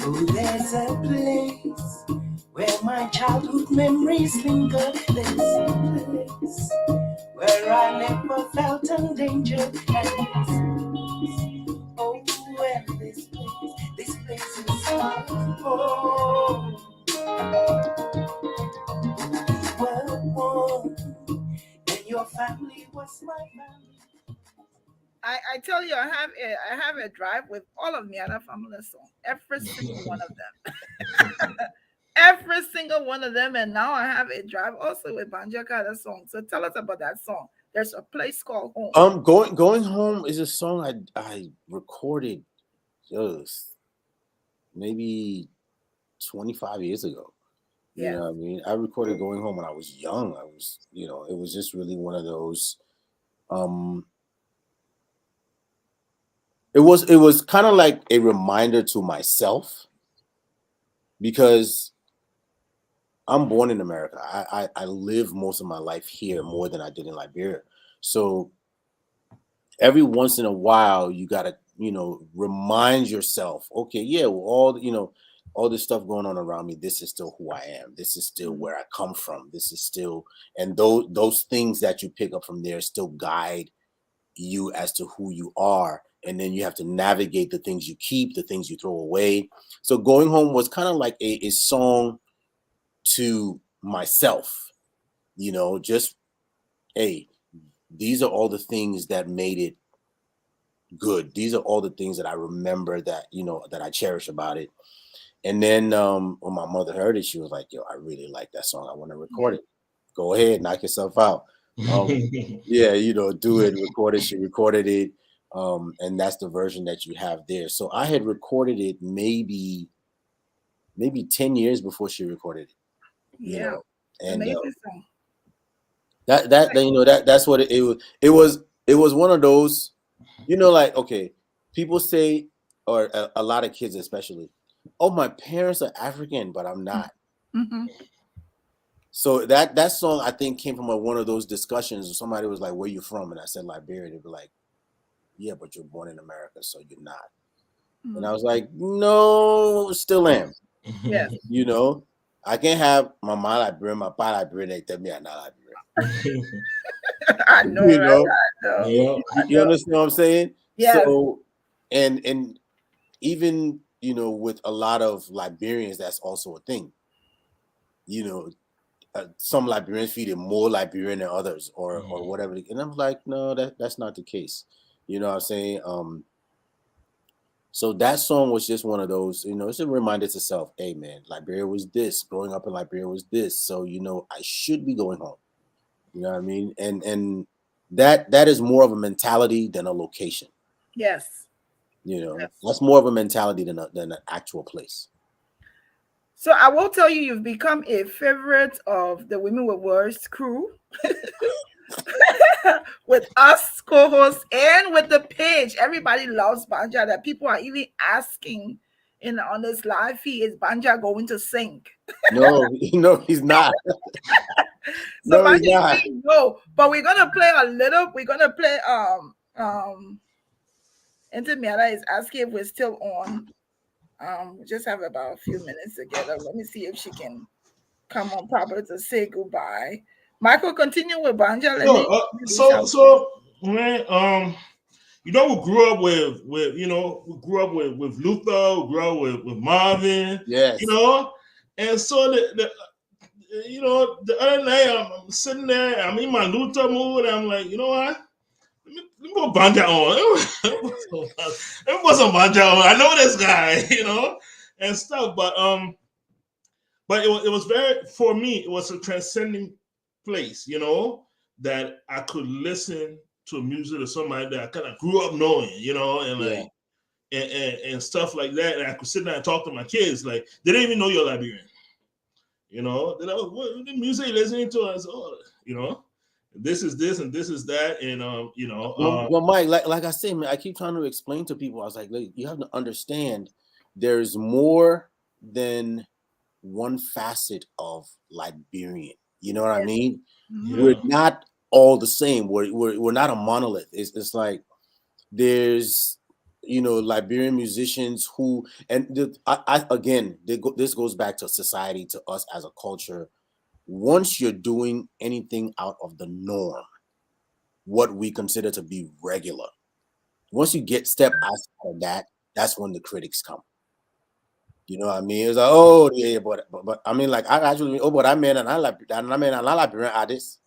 Oh, there's a place where my childhood memories linger. There's a place where I never felt endangered. Oh, well, this place is my home. We were one, and your family was my family. I tell you, I have a drive with all of Miatta family song, every single one of them. Every single one of them, and now I have a drive also with Gbanjah Kala song. So tell us about that song. There's a place called home. Going home is a song I recorded just maybe 25 years ago. You know what I mean? I recorded Going Home when I was young. I was, it was just really one of those. It was kind of like a reminder to myself because I'm born in America. I live most of my life here more than I did in Liberia. So every once in a while, you got to, remind yourself, okay, yeah, well, all this stuff going on around me, this is still who I am. This is still where I come from. This is still, and those things that you pick up from there still guide you as to who you are. And then you have to navigate the things you keep, the things you throw away. So Going Home was kind of like a song to myself, just, hey, these are all the things that made it good. These are all the things that I remember that, that I cherish about it. And then when my mother heard it, she was like, yo, I really like that song. I want to record it. Go ahead, knock yourself out. Yeah, do it, record it. She recorded it. And that's the version that you have there. So I had recorded it maybe 10 years before she recorded it. And Amazing song. that's what it was. It was one of those, like, okay, people say, or a lot of kids especially, oh, my parents are African, but I'm not. Mm-hmm. So that song, I think, came from one of those discussions. Somebody was like, where you from? And I said, Liberia. They'd be like, yeah, but you're born in America, so you're not. Mm-hmm. And I was like, no, still am. Yes. I can't have my mom Liberian, my pa Liberian, they tell me I'm not Liberian. I know, right? I know. Yeah. You understand what I'm saying? Yes. So, and even, with a lot of Liberians, that's also a thing. Some Liberians feel more Liberian than others, or whatever. And I'm like, no, that's not the case. You know what I'm saying? So that song was just one of those, it's a reminder to self, hey man, Liberia was this. Growing up in Liberia was this. So, I should be going home. You know what I mean? And that is more of a mentality than a location. Yes. That's more of a mentality than an actual place. So I will tell you, you've become a favorite of the Women with Words crew. With us co-hosts and with the page. Everybody loves Gbanjah. That people are even asking on this live feed, is Gbanjah going to sing? No, he's not. So No, he's Gbanjah is not. saying no, but we're gonna play Into Miatta is asking if we're still on. We just have about a few minutes together. Let me see if she can come on proper to say goodbye. Michael, continue with Gbanjah. Let me So man, we grew up with with Luther, we grew up with Marvin, Yes. And so the other night I'm sitting there, I'm in my Luther mood, and I'm like, you know what? Let me put Gbanjah on. Let me put some Gbanjah on. I know this guy, and stuff, but it was very, for me, it was a transcending place, that I could listen to music of somebody that I kind of grew up knowing, and Yeah. like and stuff like that. And I could sit down and talk to my kids. Like, they didn't even know you're Liberian. They're like, what the music you listening to? I said, this is this and this is that. And well, Mike, like I say, man, I keep trying to explain to people. I was like, you have to understand, there's more than one facet of Liberian. You know what I mean? Yeah. We're not all the same. We're not a monolith. It's like there's Liberian musicians who, and this goes back to society, to us as a culture. Once you're doing anything out of the norm, what we consider to be regular, once you step outside of that, that's when the critics come. You know what I mean? It's like, oh yeah, but I mean, like, I actually, but I mean, and I Liberian artist.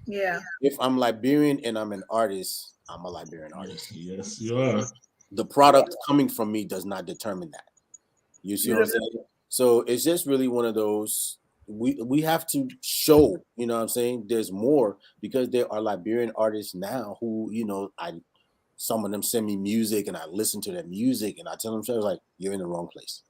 Yeah. If I'm Liberian and I'm an artist, I'm a Liberian artist. Yes, you are. The product coming from me does not determine that. You see what I'm saying? So it's just really one of those. We have to show, what I'm saying, there's more, because there are Liberian artists now who, some of them send me music and I listen to their music and I tell them, like, you're in the wrong place.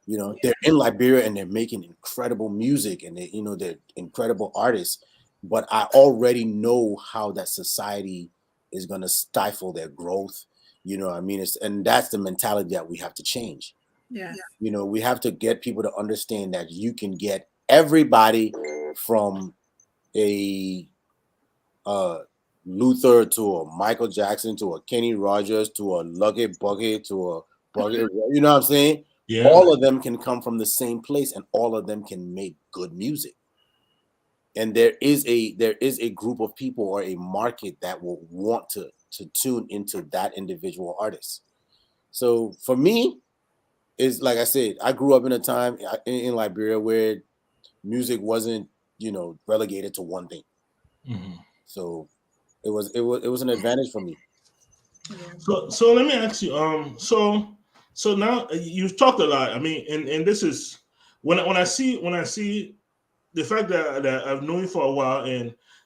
They're in Liberia and they're making incredible music and they're incredible artists, but I already know how that society is going to stifle their growth. You know what I mean? And that's the mentality that we have to change. Yeah. We have to get people to understand that you can get everybody from a Luther to a Michael Jackson to a Kenny Rogers to a Lucky Bucket to a Bucket. You know what I'm saying? Yeah. All of them can come from the same place, and all of them can make good music. And there is a group of people or a market that will want to tune into that individual artist. So for me, is like I said, I grew up in a time in Liberia where music wasn't, relegated to one thing. Mm-hmm. So it was an advantage for me. So let me ask you, so now you've talked a lot. I mean, and this is when I see the fact that I've known you for a while,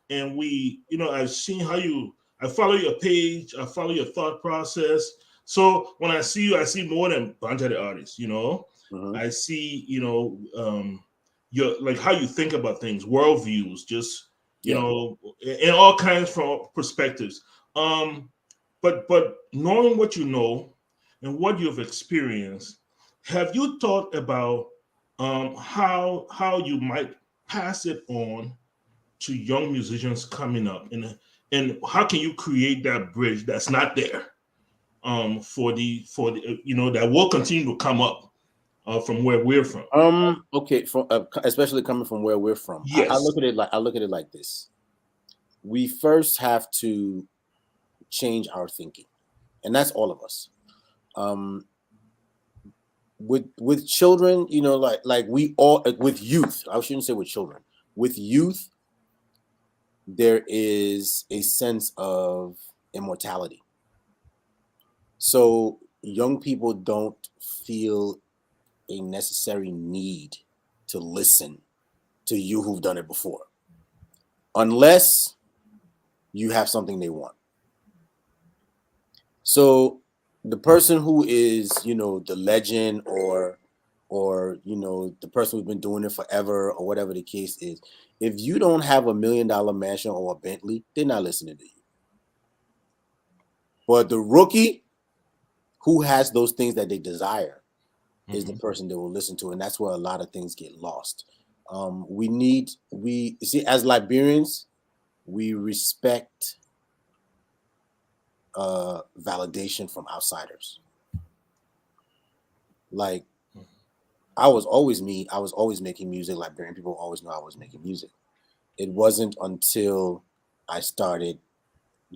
and we, I've seen I follow your page, I follow your thought process. So when I see you, I see more than Gbanjah the artist. Mm-hmm. I see, your, like, how you think about things, worldviews, just in all kinds of perspectives. But knowing what you know and what you've experienced, have you thought about how you might pass it on to young musicians coming up, and how can you create that bridge that's not there for the that will continue to come up from where we're from? Okay, from especially coming from where we're from. Yes. I look at it like this. We first have to change our thinking, and that's all of us. With children, like we all, with youth, I shouldn't say with children. With youth, there is a sense of immortality. So young people don't feel a necessary need to listen to you who've done it before, unless you have something they want. So the person who is, the legend, or the person who's been doing it forever, or whatever the case is, if you don't have $1 million mansion or a Bentley, they're not listening to you. But the rookie who has those things that they desire is the person they will listen to, and that's where a lot of things get lost. We see, as Liberians, we respect validation from outsiders. Like, I was always me. I was always making music. Liberian people always know I was making music. It wasn't until I started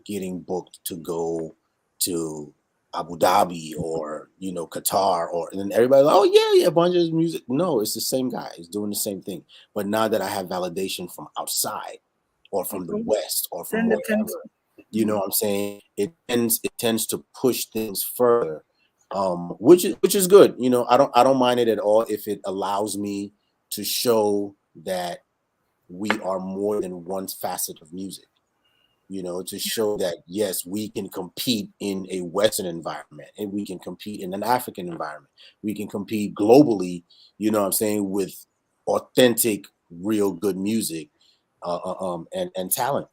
getting booked to go to Abu Dhabi or Qatar, and then everybody like, oh yeah, Gbanjah's music. No, it's the same guy. He's doing the same thing. But now that I have validation from outside, or from the West, or from wherever, what I'm saying, it tends to push things further, which is good. I don't mind it at all if it allows me to show that we are more than one facet of music. To show that, yes, we can compete in a Western environment, and we can compete in an African environment. We can compete globally, what I'm saying, with authentic, real good music, and talent.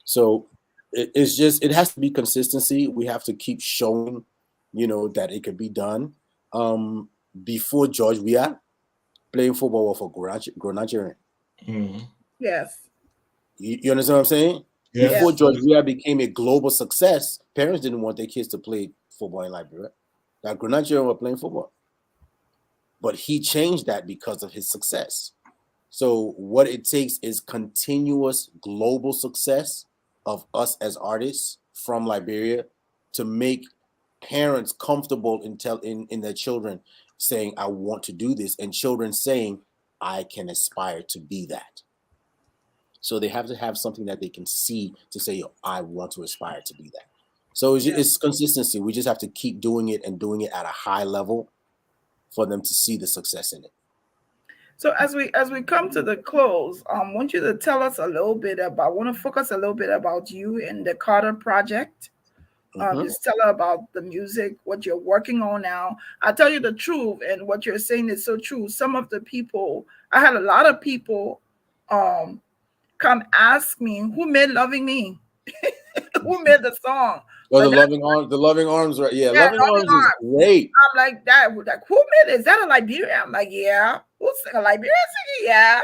So it has to be consistency. We have to keep showing, that it could be done. Before George Weah playing football for Gbanjah. Yes. You understand what I'm saying? Yes. Before George Weah became a global success, parents didn't want their kids to play football in Liberia. Like, Gbanjah were playing football. But he changed that because of his success. So what it takes is continuous global success of us as artists from Liberia to make parents comfortable in their children saying, I want to do this, and children saying, I can aspire to be that. So they have to have something that they can see to say, I want to aspire to be that. So it's consistency. We just have to keep doing it, and doing it at a high level for them to see the success in it. So as we come to the close, I want you to tell us a little bit about, I want to focus a little bit about you and the Carter Project. Just tell her about the music, what you're working on now. I'll tell you the truth, and what you're saying is so true. Some of the people, I had a lot of people come ask me, who made Loving Me? Who made the song? Oh, the Loving Arms, right? Yeah, Loving Arms is great. I'm like, that, like, who made it? Is that a Liberian? I'm like, yeah. Who's a Liberian singing? Yeah.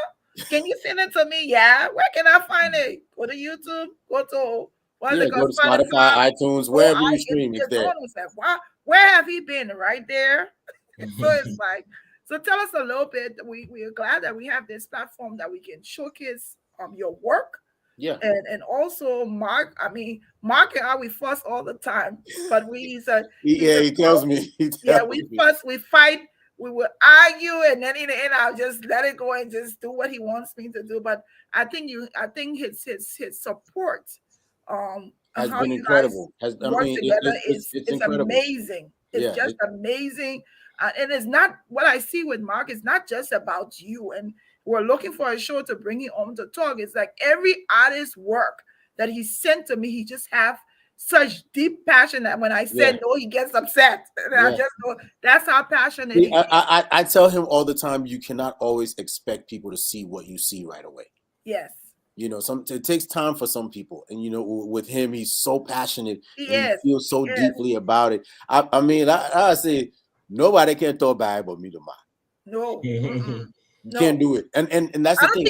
Can you send it to me? Yeah. Where can I find it? Go to YouTube. Go to go to Spotify, iTunes, wherever you stream. It's there. Where have he been? Right there. So it's like, so tell us a little bit. We are glad that we have this platform that we can showcase your work. Yeah. And also Mark and I, we fuss all the time, but he tells me. We fight, we will argue, and then in the end I'll just let it go and just do what he wants me to do. But I think his support has been incredible. It's amazing. It's just amazing. And it's not, what I see with Mark is not just about you, and we're looking for a show to bring him on to talk. It's like every artist's work that he sent to me, he just have such deep passion that when I said no, he gets upset. And I just know that's how passionate he is. I tell him all the time, you cannot always expect people to see what you see right away. Yes. It takes time for some people, and with him, he's so passionate. He feels so deeply about it. I say nobody can talk bad about me to mine. No. You can't do it, and that's the thing.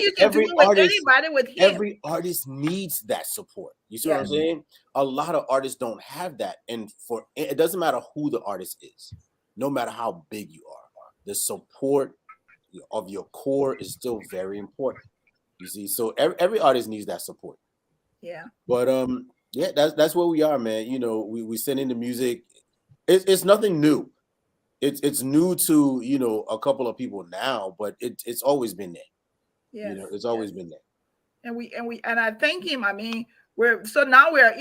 Every artist needs that support. You see what I'm saying? A lot of artists don't have that, and it doesn't matter who the artist is, no matter how big you are, the support of your core is still very important. You see, so every artist needs that support. Yeah. But that's where we are, man. We send in the music. It's nothing new. It's new to a couple of people now, but it's always been there. Yes. It's always been there. And I thank him. So now we're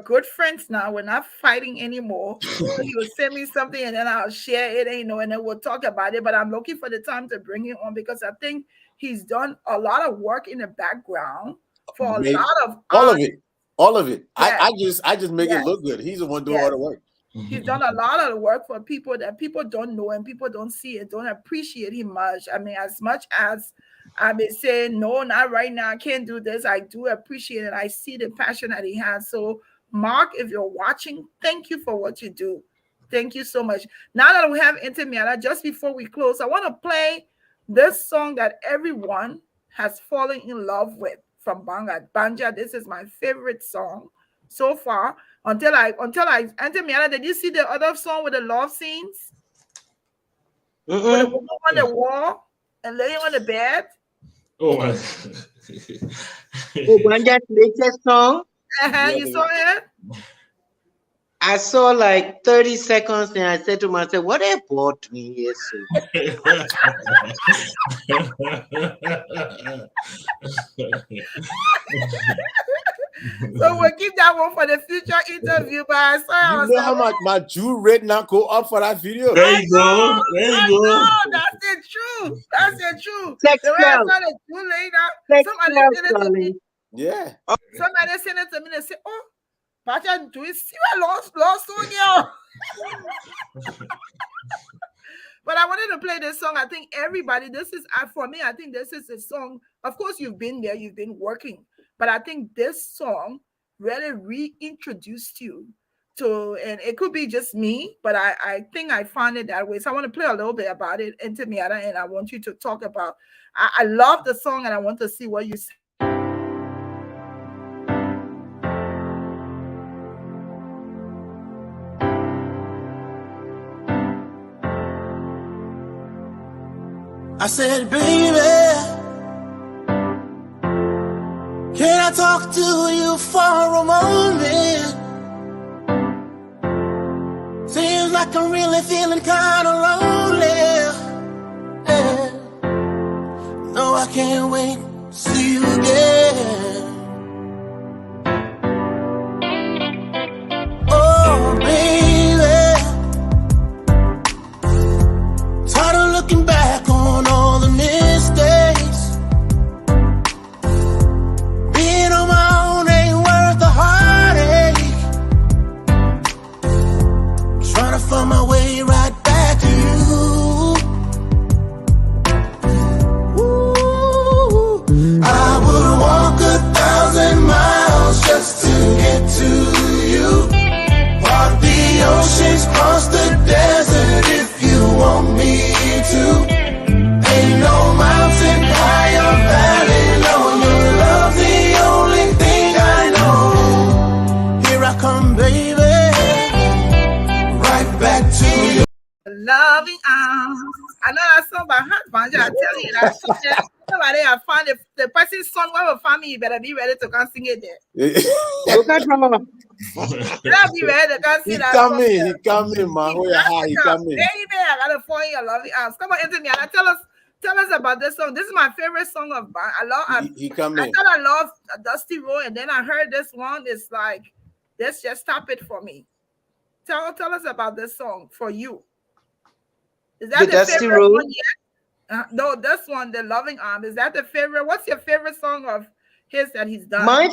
good friends now. We're not fighting anymore. So he will send me something and then I'll share it, and and then we'll talk about it. But I'm looking for the time to bring him on because I think he's done a lot of work in the background for a lot of all of it. All of it. Yes. I just make Yes. it look good. He's the one doing all the work. He's done a lot of work for people that people don't know and people don't see it, don't appreciate him much. I mean, as much as I've been saying, no, not right now, I can't do this, I do appreciate it. I see the passion that he has. So, Mark, if you're watching, thank you for what you do. Thank you so much. Now that we have Miatta, just before we close, I want to play this song that everyone has fallen in love with from Gbanjah. This is my favorite song so far. Until I Miatta, did you see the other song with the love scenes? With the woman on the wall and laying on the bed? Oh my. Gbanjah's latest song. You saw it? I saw like 30 seconds and I said to myself, what they bought me here, so? So we'll keep that one for the future interview. But I saw you know how much my Jew rate now go up for that video. There you go. There you go. That's it true. That's it true. Text the way I saw the Jew later, somebody sent it to me. Yeah. Somebody sent it to me and said, oh, Pacha, do you see what lost on you? But I wanted to play this song. I think everybody, this is, for me, I think this is a song. Of course, you've been there, you've been working. But I think this song really reintroduced you to, and it could be just me, but I think I found it that way. So I want to play a little bit about it into Miatta, and I want you to talk about, I love the song and I want to see what you say. I said, baby, can I talk to you for a moment? Seems like I'm really feeling kind of lonely. Yeah. No, I can't wait to see you again. Oh, baby, tired of looking back on all the mistakes. Being on my own ain't worth the heartache. Trying to find my way right back to you. Ooh, I would walk 1,000 miles just to get to you. Walk the oceans, cross the desert if you want me to. Ain't no mountain high or valley low. Your love's the only thing I know. Here I come, baby, right back to you. Loving arms. I know that song by Gbanjah. I tell you that song. Somebody I found the person's son. When we find me, you better be ready to come sing it there. You better be ready to come sing that song. He come in, man. He come in. Baby, I gotta fall in your loving arms. Come on, into me. Tell us about this song. This is my favorite song of Gbanjah. He come in. I thought I loved Dusty Road, and then I heard this one. It's like, let's just stop it for me. Tell us about this song for you. Is that the Dusty favorite Road? one yet? No, this one, The Loving Arm. Is that the favorite? What's your favorite song of his that he's done? My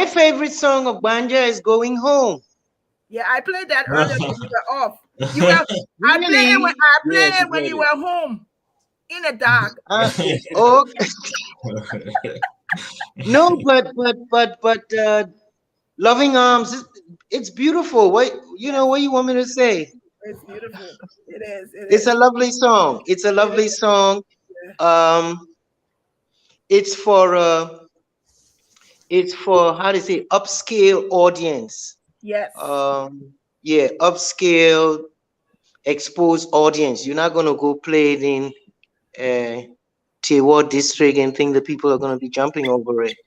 favorite song of Gbanjah is Going Home. Yeah, I played that earlier when you were off. I played it when you were home in the dark. Oh. No, but Loving Arms, it's beautiful. What you want me to say? It's beautiful. It is. It's a lovely song. It's a lovely song. It's for how to say, upscale audience. Yes. Yeah, upscale, exposed audience. You're not gonna go play it in Tiwa district and think that people are gonna be jumping over it.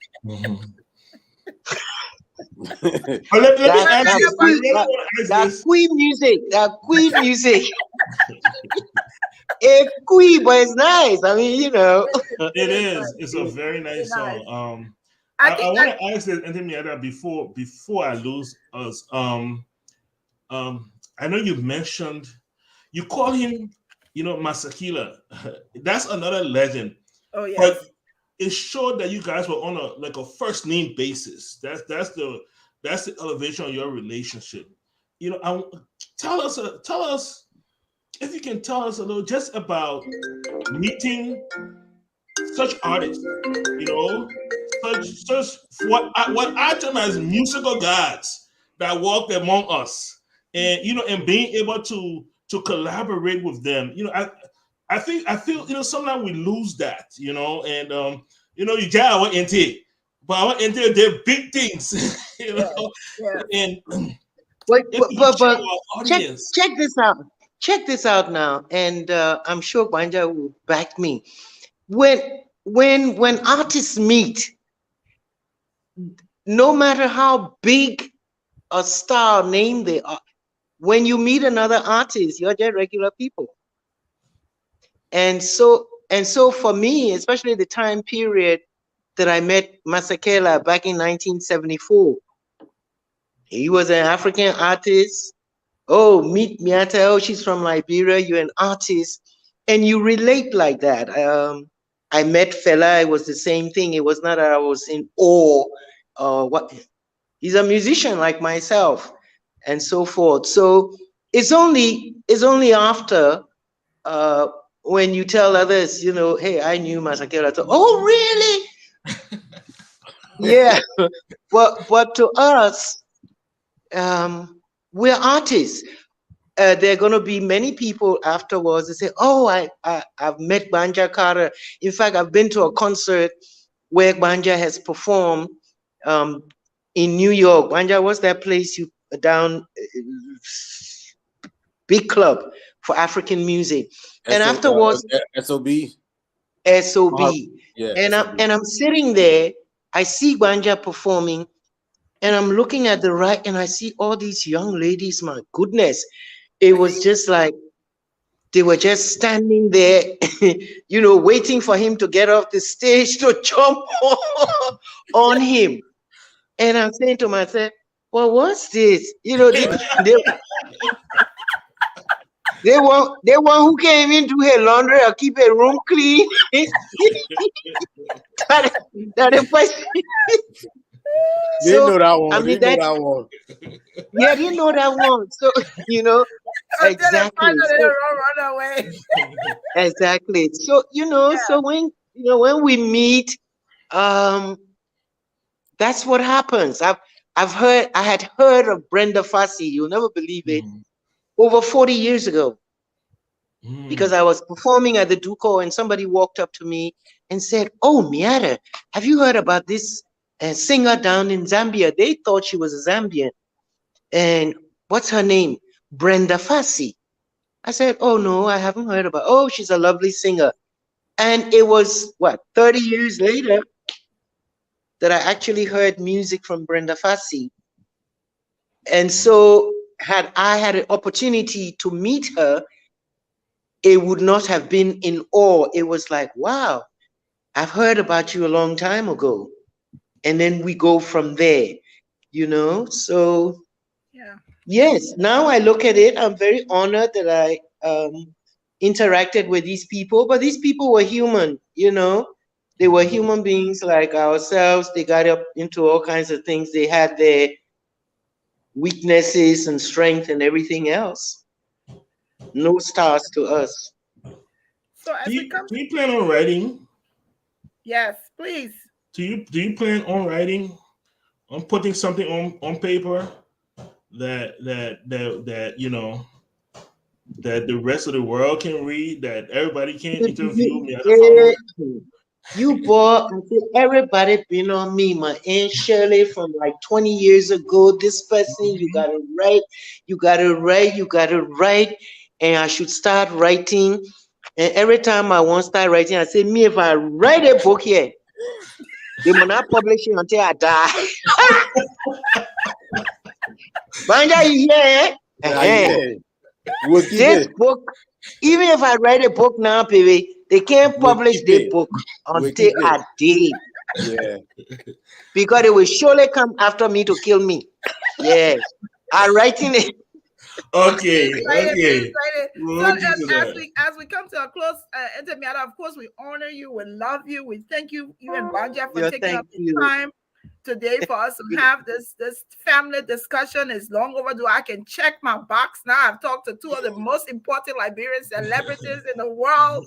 That Queen music. It's Queen, but it's nice. I mean, It is. It's a very nice song. I I think want to ask this, and then Miatta, before I lose us. I know you mentioned you call him, Masakila. That's another legend. oh yes. But it showed that you guys were on a first name basis. That's the elevation of your relationship. Tell us if you can tell us a little just about meeting such artists, such what I term as musical gods that walked among us, and and being able to collaborate with them. I feel sometimes we lose that, and you get our NT, but our NT they're big things, Yeah. Yeah. and But if you share our check audience. check this out. Check this out now, and I'm sure Gbanjah will back me. When artists meet, no matter how big a star name they are, when you meet another artist, you're just regular people. And so for me, especially the time period that I met Masakela back in 1974, he was an African artist. Oh, meet Miatta. Oh, she's from Liberia. You're an artist, and you relate like that. I met Fela. It was the same thing. It was not that I was in awe. What he's a musician like myself, and so forth. So it's only after uh, when you tell others, hey, I knew Masakela. So, oh, really? Yeah. But to us, we're artists. There are going to be many people afterwards that say, oh, I've met Gbanjah Carter. In fact, I've been to a concert where Gbanjah has performed in New York. Gbanjah, what's that place you down? Big club for African music. And afterwards, SOB. SOB. Yeah, And SOB. I'm sitting there. I see Gbanjah performing, and I'm looking at the right, and I see all these young ladies. My goodness. It was just like they were just standing there, waiting for him to get off the stage to jump on him. And I'm saying to myself, well, what's this? They want who came in to her laundry or keep a room clean. that person. Didn't know that one. I mean, Didn't know that one. Yeah, I didn't know that one. So, exactly. So, Run away. exactly. So, so when we meet, that's what happens. I had heard of Brenda Fassie, you'll never believe it, over 40 years ago. Because I was performing at the Duco and somebody walked up to me and said, oh, Miatta, have you heard about this singer down in Zambia? They thought she was a Zambian. And what's her name? Brenda Fassie. I said, oh, no, I haven't heard about. Oh, she's a lovely singer. And it was, 30 years later that I actually heard music from Brenda Fassie. And so had I had an opportunity to meet her, it would not have been in awe. It was like, wow, I've heard about you a long time ago. And then we go from there, So, Yeah. yes, now I look at it, I'm very honored that I interacted with these people, but these people were human, They were human beings like ourselves. They got up into all kinds of things. They had their weaknesses and strength and everything else. No stars to us. So as Do it comes, you plan on writing? yes, please. Do you plan on writing, on putting something on paper that that the rest of the world can read, that everybody can interview me? You boy, until everybody been on me, my Aunt Shirley from like 20 years ago. This person, you gotta write, you gotta write, you gotta write, and I should start writing. And every time I want to start writing, I say, me, if I write a book here, they will not publish it until I die. Gbanjah, you hear? This book, even if I write a book now, baby, they can't publish their book until I die. Yeah. Because they will surely come after me to kill me. Yeah. I'm writing it. Okay, okay. Excited. We'll So look into that. as we come to a close, Miatta, of course, we honor you, we love you, we thank you, you and Gbanjah, for Yeah, taking thank up the you. time today for us to have this family discussion. Is long overdue. I can check my box now. I've talked to two of the most important Liberian celebrities in the world.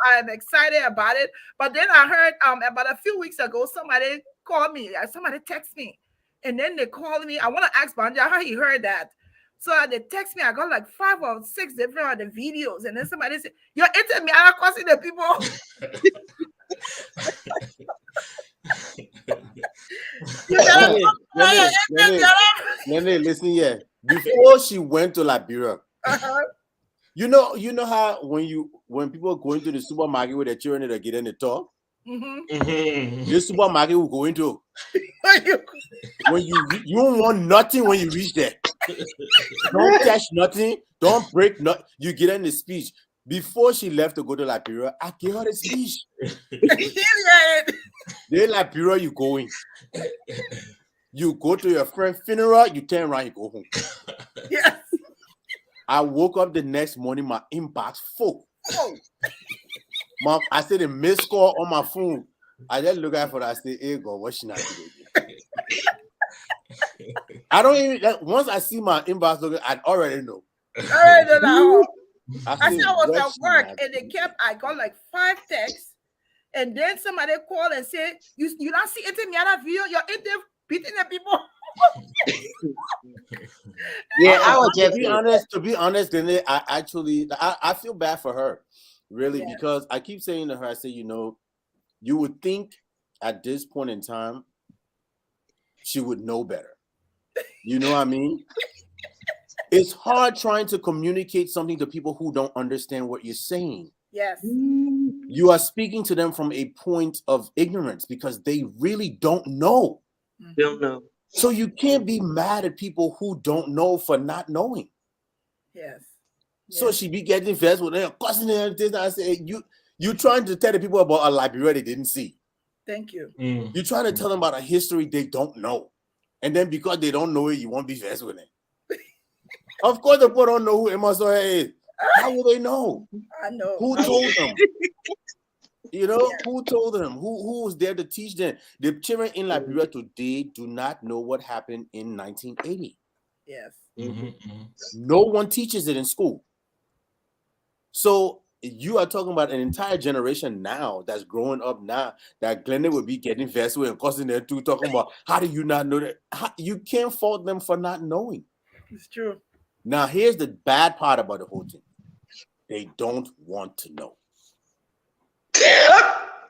I'm excited about it. But then I heard about a few weeks ago somebody called me, somebody text me, and then they called me. I want to ask Gbanjah how he heard that. So they text me. I got like 5 or 6 different of the videos, and then somebody said, "You're into me. I'm causing the people." You gotta Nene, come Nene, into Nene, me. Nene, listen here. Before she went to Liberia, you know how when people go into the supermarket with their children, they get in the top. This supermarket will go into when you don't want nothing when you reach there. Don't touch nothing. Don't break nothing. You get in the speech. Before she left to go to Liberia, I gave her the speech. They Liberia, you going. You go to your friend's funeral, you turn around, you go home. Yes. I woke up the next morning, my inbox full. Mom, I said a missed call on my phone. I just look at for that. I say, hey God, what she not doing? I don't even once I see my inbox looking, I already know. I said I was what at she work not and they doing? I got like 5 texts, and then somebody called and said, you don't see it in Miatta video, you're in there beating the people. Yeah, I was just To be honest, then I actually I feel bad for her, really, because I keep saying to her, I say, you would think at this point in time she would know better. You know what I mean? It's hard trying to communicate something to people who don't understand what you're saying. Yes. You are speaking to them from a point of ignorance because they really don't know. don't know. So you can't be mad at people who don't know for not knowing. Yes. So she be getting vexed with them, cussing and everything. I say, you trying to tell the people about a Liberia they didn't see. Thank you. You're trying to tell them about a history they don't know. And then because they don't know it, you won't be vexed with them. Of course, the people don't know who Emma Sawyer is. How will they know? I know. Who told them? Who told them? Who was there to teach them? The children in Liberia today do not know what happened in 1980. Yes. No one teaches it in school. So you are talking about an entire generation now that's growing up now that Glenda would be getting vexed with and cussing them too, talking about how do you not know that? You can't fault them for not knowing. It's true. Now, here's the bad part about the whole thing. They don't want to know.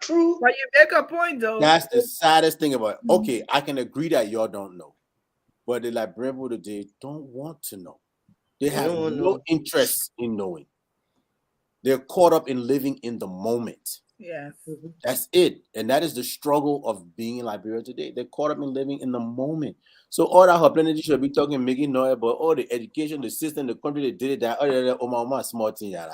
True. But you make a point, though. That's the saddest thing about it. Okay, I can agree that y'all don't know. But the Liberian people today don't want to know. They have no interest in knowing. They're caught up in living in the moment. Yes. That's it. And that is the struggle of being in Liberia today. They're caught up in living in the moment. So all that her plenty should be talking, making noise about all the education, the system, the country, they did it, that my small thing. All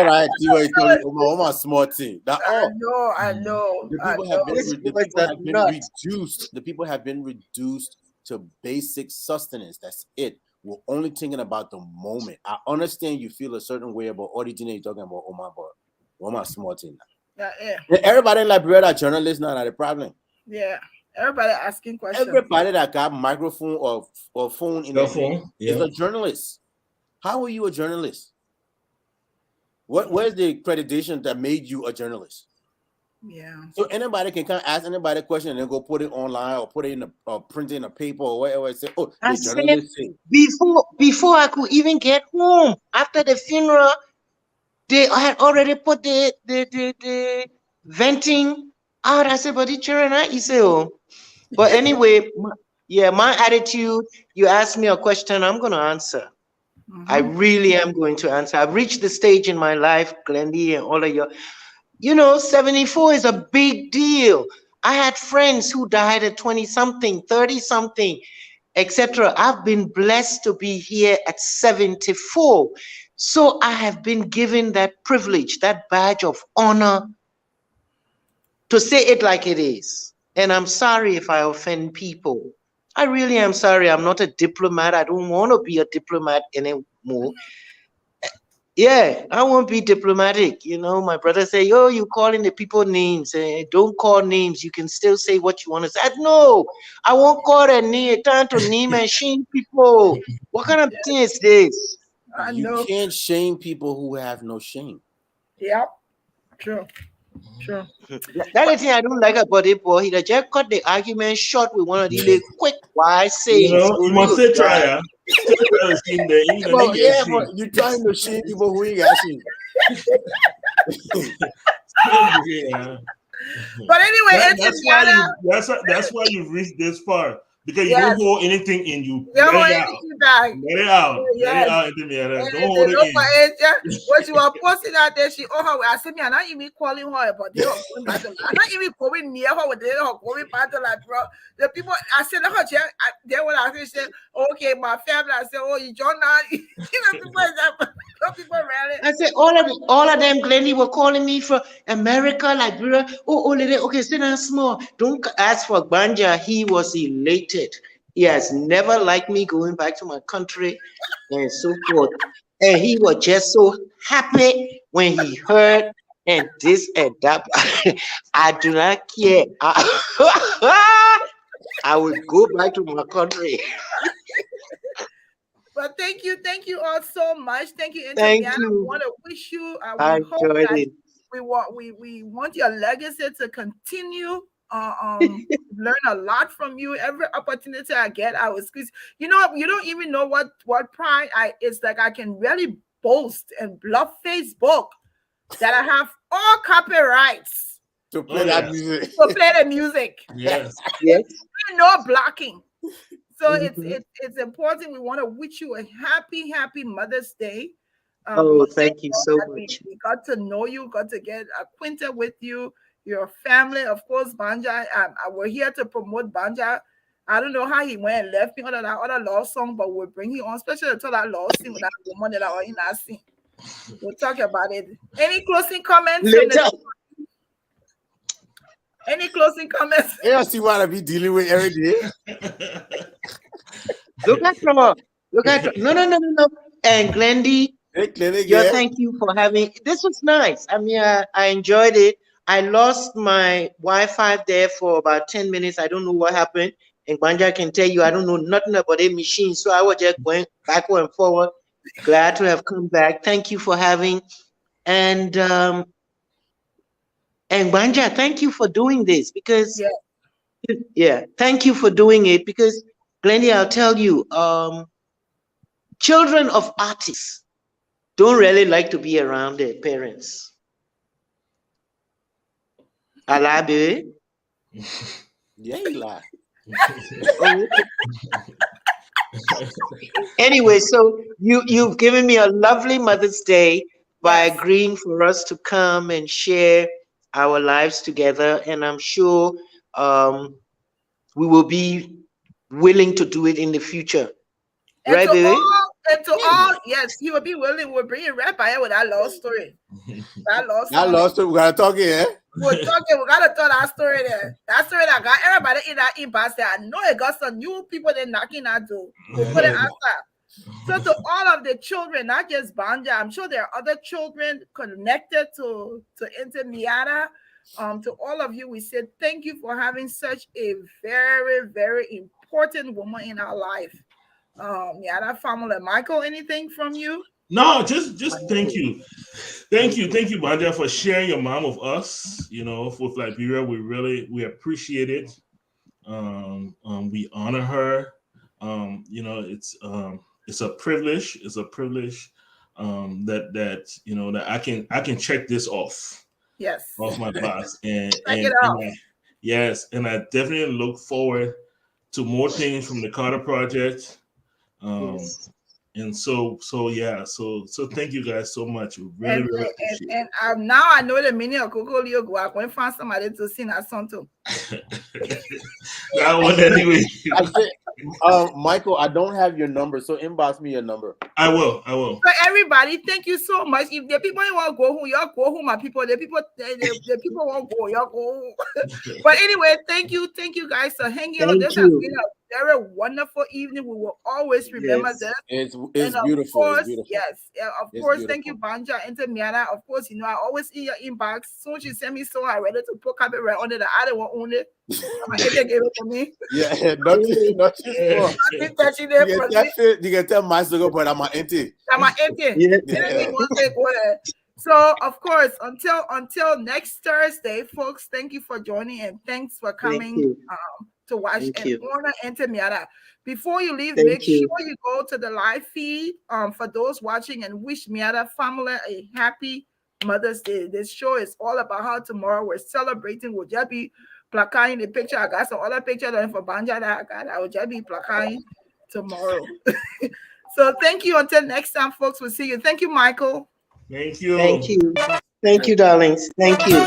right, you are talking my small thing. I know. The people have been reduced to basic sustenance. That's it. We're only thinking about the moment. I understand you feel a certain way about all the things you're talking about. My small thing. Everybody in Liberia are journalists now. Not the problem. Yeah. Everybody asking questions. Everybody that got microphone or phone in their phone is a journalist. How are you a journalist? Where's the accreditation that made you a journalist? Yeah. So anybody can kind of ask anybody a question and then go put it online or put it in print it in a paper or whatever. And say, I said before I could even get home after the funeral, they had already put the venting out. I said, but the children, you say, But anyway, my attitude. You ask me a question, I'm going to answer. I really am going to answer. I've reached the stage in my life, Glendy and all of you. 74 is a big deal. I had friends who died at 20-something, 30-something, etc. I've been blessed to be here at 74. So I have been given that privilege, that badge of honor to say it like it is. And I'm sorry if I offend people. I really am sorry. I'm not a diplomat. I don't want to be a diplomat anymore. Yeah, I won't be diplomatic. You know, my brother say, "Oh, you calling the people names? Don't call names. You can still say what you want to say." No, I won't call a name. Time to name and shame people. What kind of thing is this? I You know. can't shame people who have no shame. Yep. True. True. That's the thing I don't like about it, boy. He just cut the argument short with one of the Yeah. little quick wise You sayings. know, you must still try, yeah. Still try to see them, even though they Well, get yeah, shame. but you're trying to shame people who ain't got shame. Still do it, yeah. But anyway, That's why you've reached this far, because you yes, don't hold anything in you. you Let don't it want out. anything back. Let it out. Let it Yes. out into me. Don't And hold they it look in for you. it. What you were posting out there, she I said, me, I'm not even calling her, but they are going back to I'm not even going near her with they are going back to like, bro. The people, I said, they were like, said, okay, my family, I said, oh, you join now. You know, people, people really. I said all of them, Glenny, were calling me from America, Liberia. Okay, sit down small. Don't ask for Gbanjah. He was elated. He has never liked me going back to my country and so forth. And he was just so happy when he heard and this and that. I do not care. I will go back to my country. But thank you all so much. Thank you, Thank Miatta. I you. want to wish you. I We hope enjoyed that it. we want your legacy to continue. Learn a lot from you. Every opportunity I get, I will squeeze. You know, you don't even know what pride it's like. I can really boast and bluff Facebook that I have all copyrights To play that music. to play the music. Yes. Yes. No blocking. So Mhm. it's important. We want to wish you a happy Mother's Day. Oh, Thank thank you God so that much. we got to know you, got to get acquainted with you, your family, of course, Gbanjah. We're here to promote Gbanjah. I don't know how he went and left me under that other love song, but we'll bring him on, especially to that love scene with that woman that are in that scene. We'll talk about it. Any closing comments from Later. any closing comments? You see what I be dealing with every day. Look at her. Look at her. No. And Glendy, Hey, clinic, your yeah. thank you for having this was nice. I mean, I enjoyed it. I lost my Wi-Fi there for about 10 minutes. I don't know what happened. And Gbanjah can tell you I don't know nothing about a machine. So I was just going backward and forward. Glad to have come back. Thank you for having. And Gbanjah, thank you for doing this because thank you for doing it because Glendy, I'll tell you, children of artists don't really like to be around their parents. Alabe. Yeah, he lied. Oh. Anyway, so you've given me a lovely Mother's Day by agreeing for us to come and share our lives together, and I'm sure we will be willing to do it in the future. And Right, baby? Yes, he will be willing. We'll bring it right by with that love story. That love I story. lost it. We gotta talk here. We're talking. We gotta tell that story there. That story that got everybody in that impasse. I know it got some new people that knocking that door. We'll put it outside. So to all of the children, not just Gbanjah, I'm sure there are other children connected to Miatta. To all of you, we said thank you for having such a very important woman in our life. Miatta family. Michael, anything from you? No, just thank you, Gbanjah, for sharing your mom with us. You know, with Liberia, we appreciate it. We honor her. You know, it's a privilege. It's a privilege that you know that I can check this off. Yes. Off my box, and yes, and I definitely look forward to more things from the Carter Project. Yes. And so yeah, so thank you guys so much. We really appreciate it. And now I know the meaning of Coco Leo go. I'm going to find somebody to sing that song to. That one anyway. I said, Michael, I don't have your number, so inbox me your number. I will. So everybody, thank you so much. If the people want to go home, y'all go home. My people, the people won't go, y'all go home. But anyway, thank you guys for hanging out. This has been a very wonderful evening. We will always remember this. It's And beautiful. Course, it's beautiful. yes, of It's course. beautiful. Thank you, Gbanjah, and to Miatta. Of course, you know I always in your inbox. Soon as you send me so I ready to put copyright on it. I don't want own it. My agent gave it to me. Yeah, nothing. Nothing touching it. You can tell my sugar, but I'm empty. I'm empty. So of course, until next Thursday, folks. Thank you for joining and thanks for coming to watch and honor Auntie Miatta. Before you leave, make sure you go to the live feed for those watching and wish Miatta family a happy Mother's Day. This show is all about how tomorrow we're celebrating. We'll just be placarding the picture. I got some other picture for Gbanjah that I got. I will just be placarding tomorrow. So thank you until next time, folks. We'll see you. Thank you, Michael. Thank you. Thank you. Thank you, darlings. Thank you.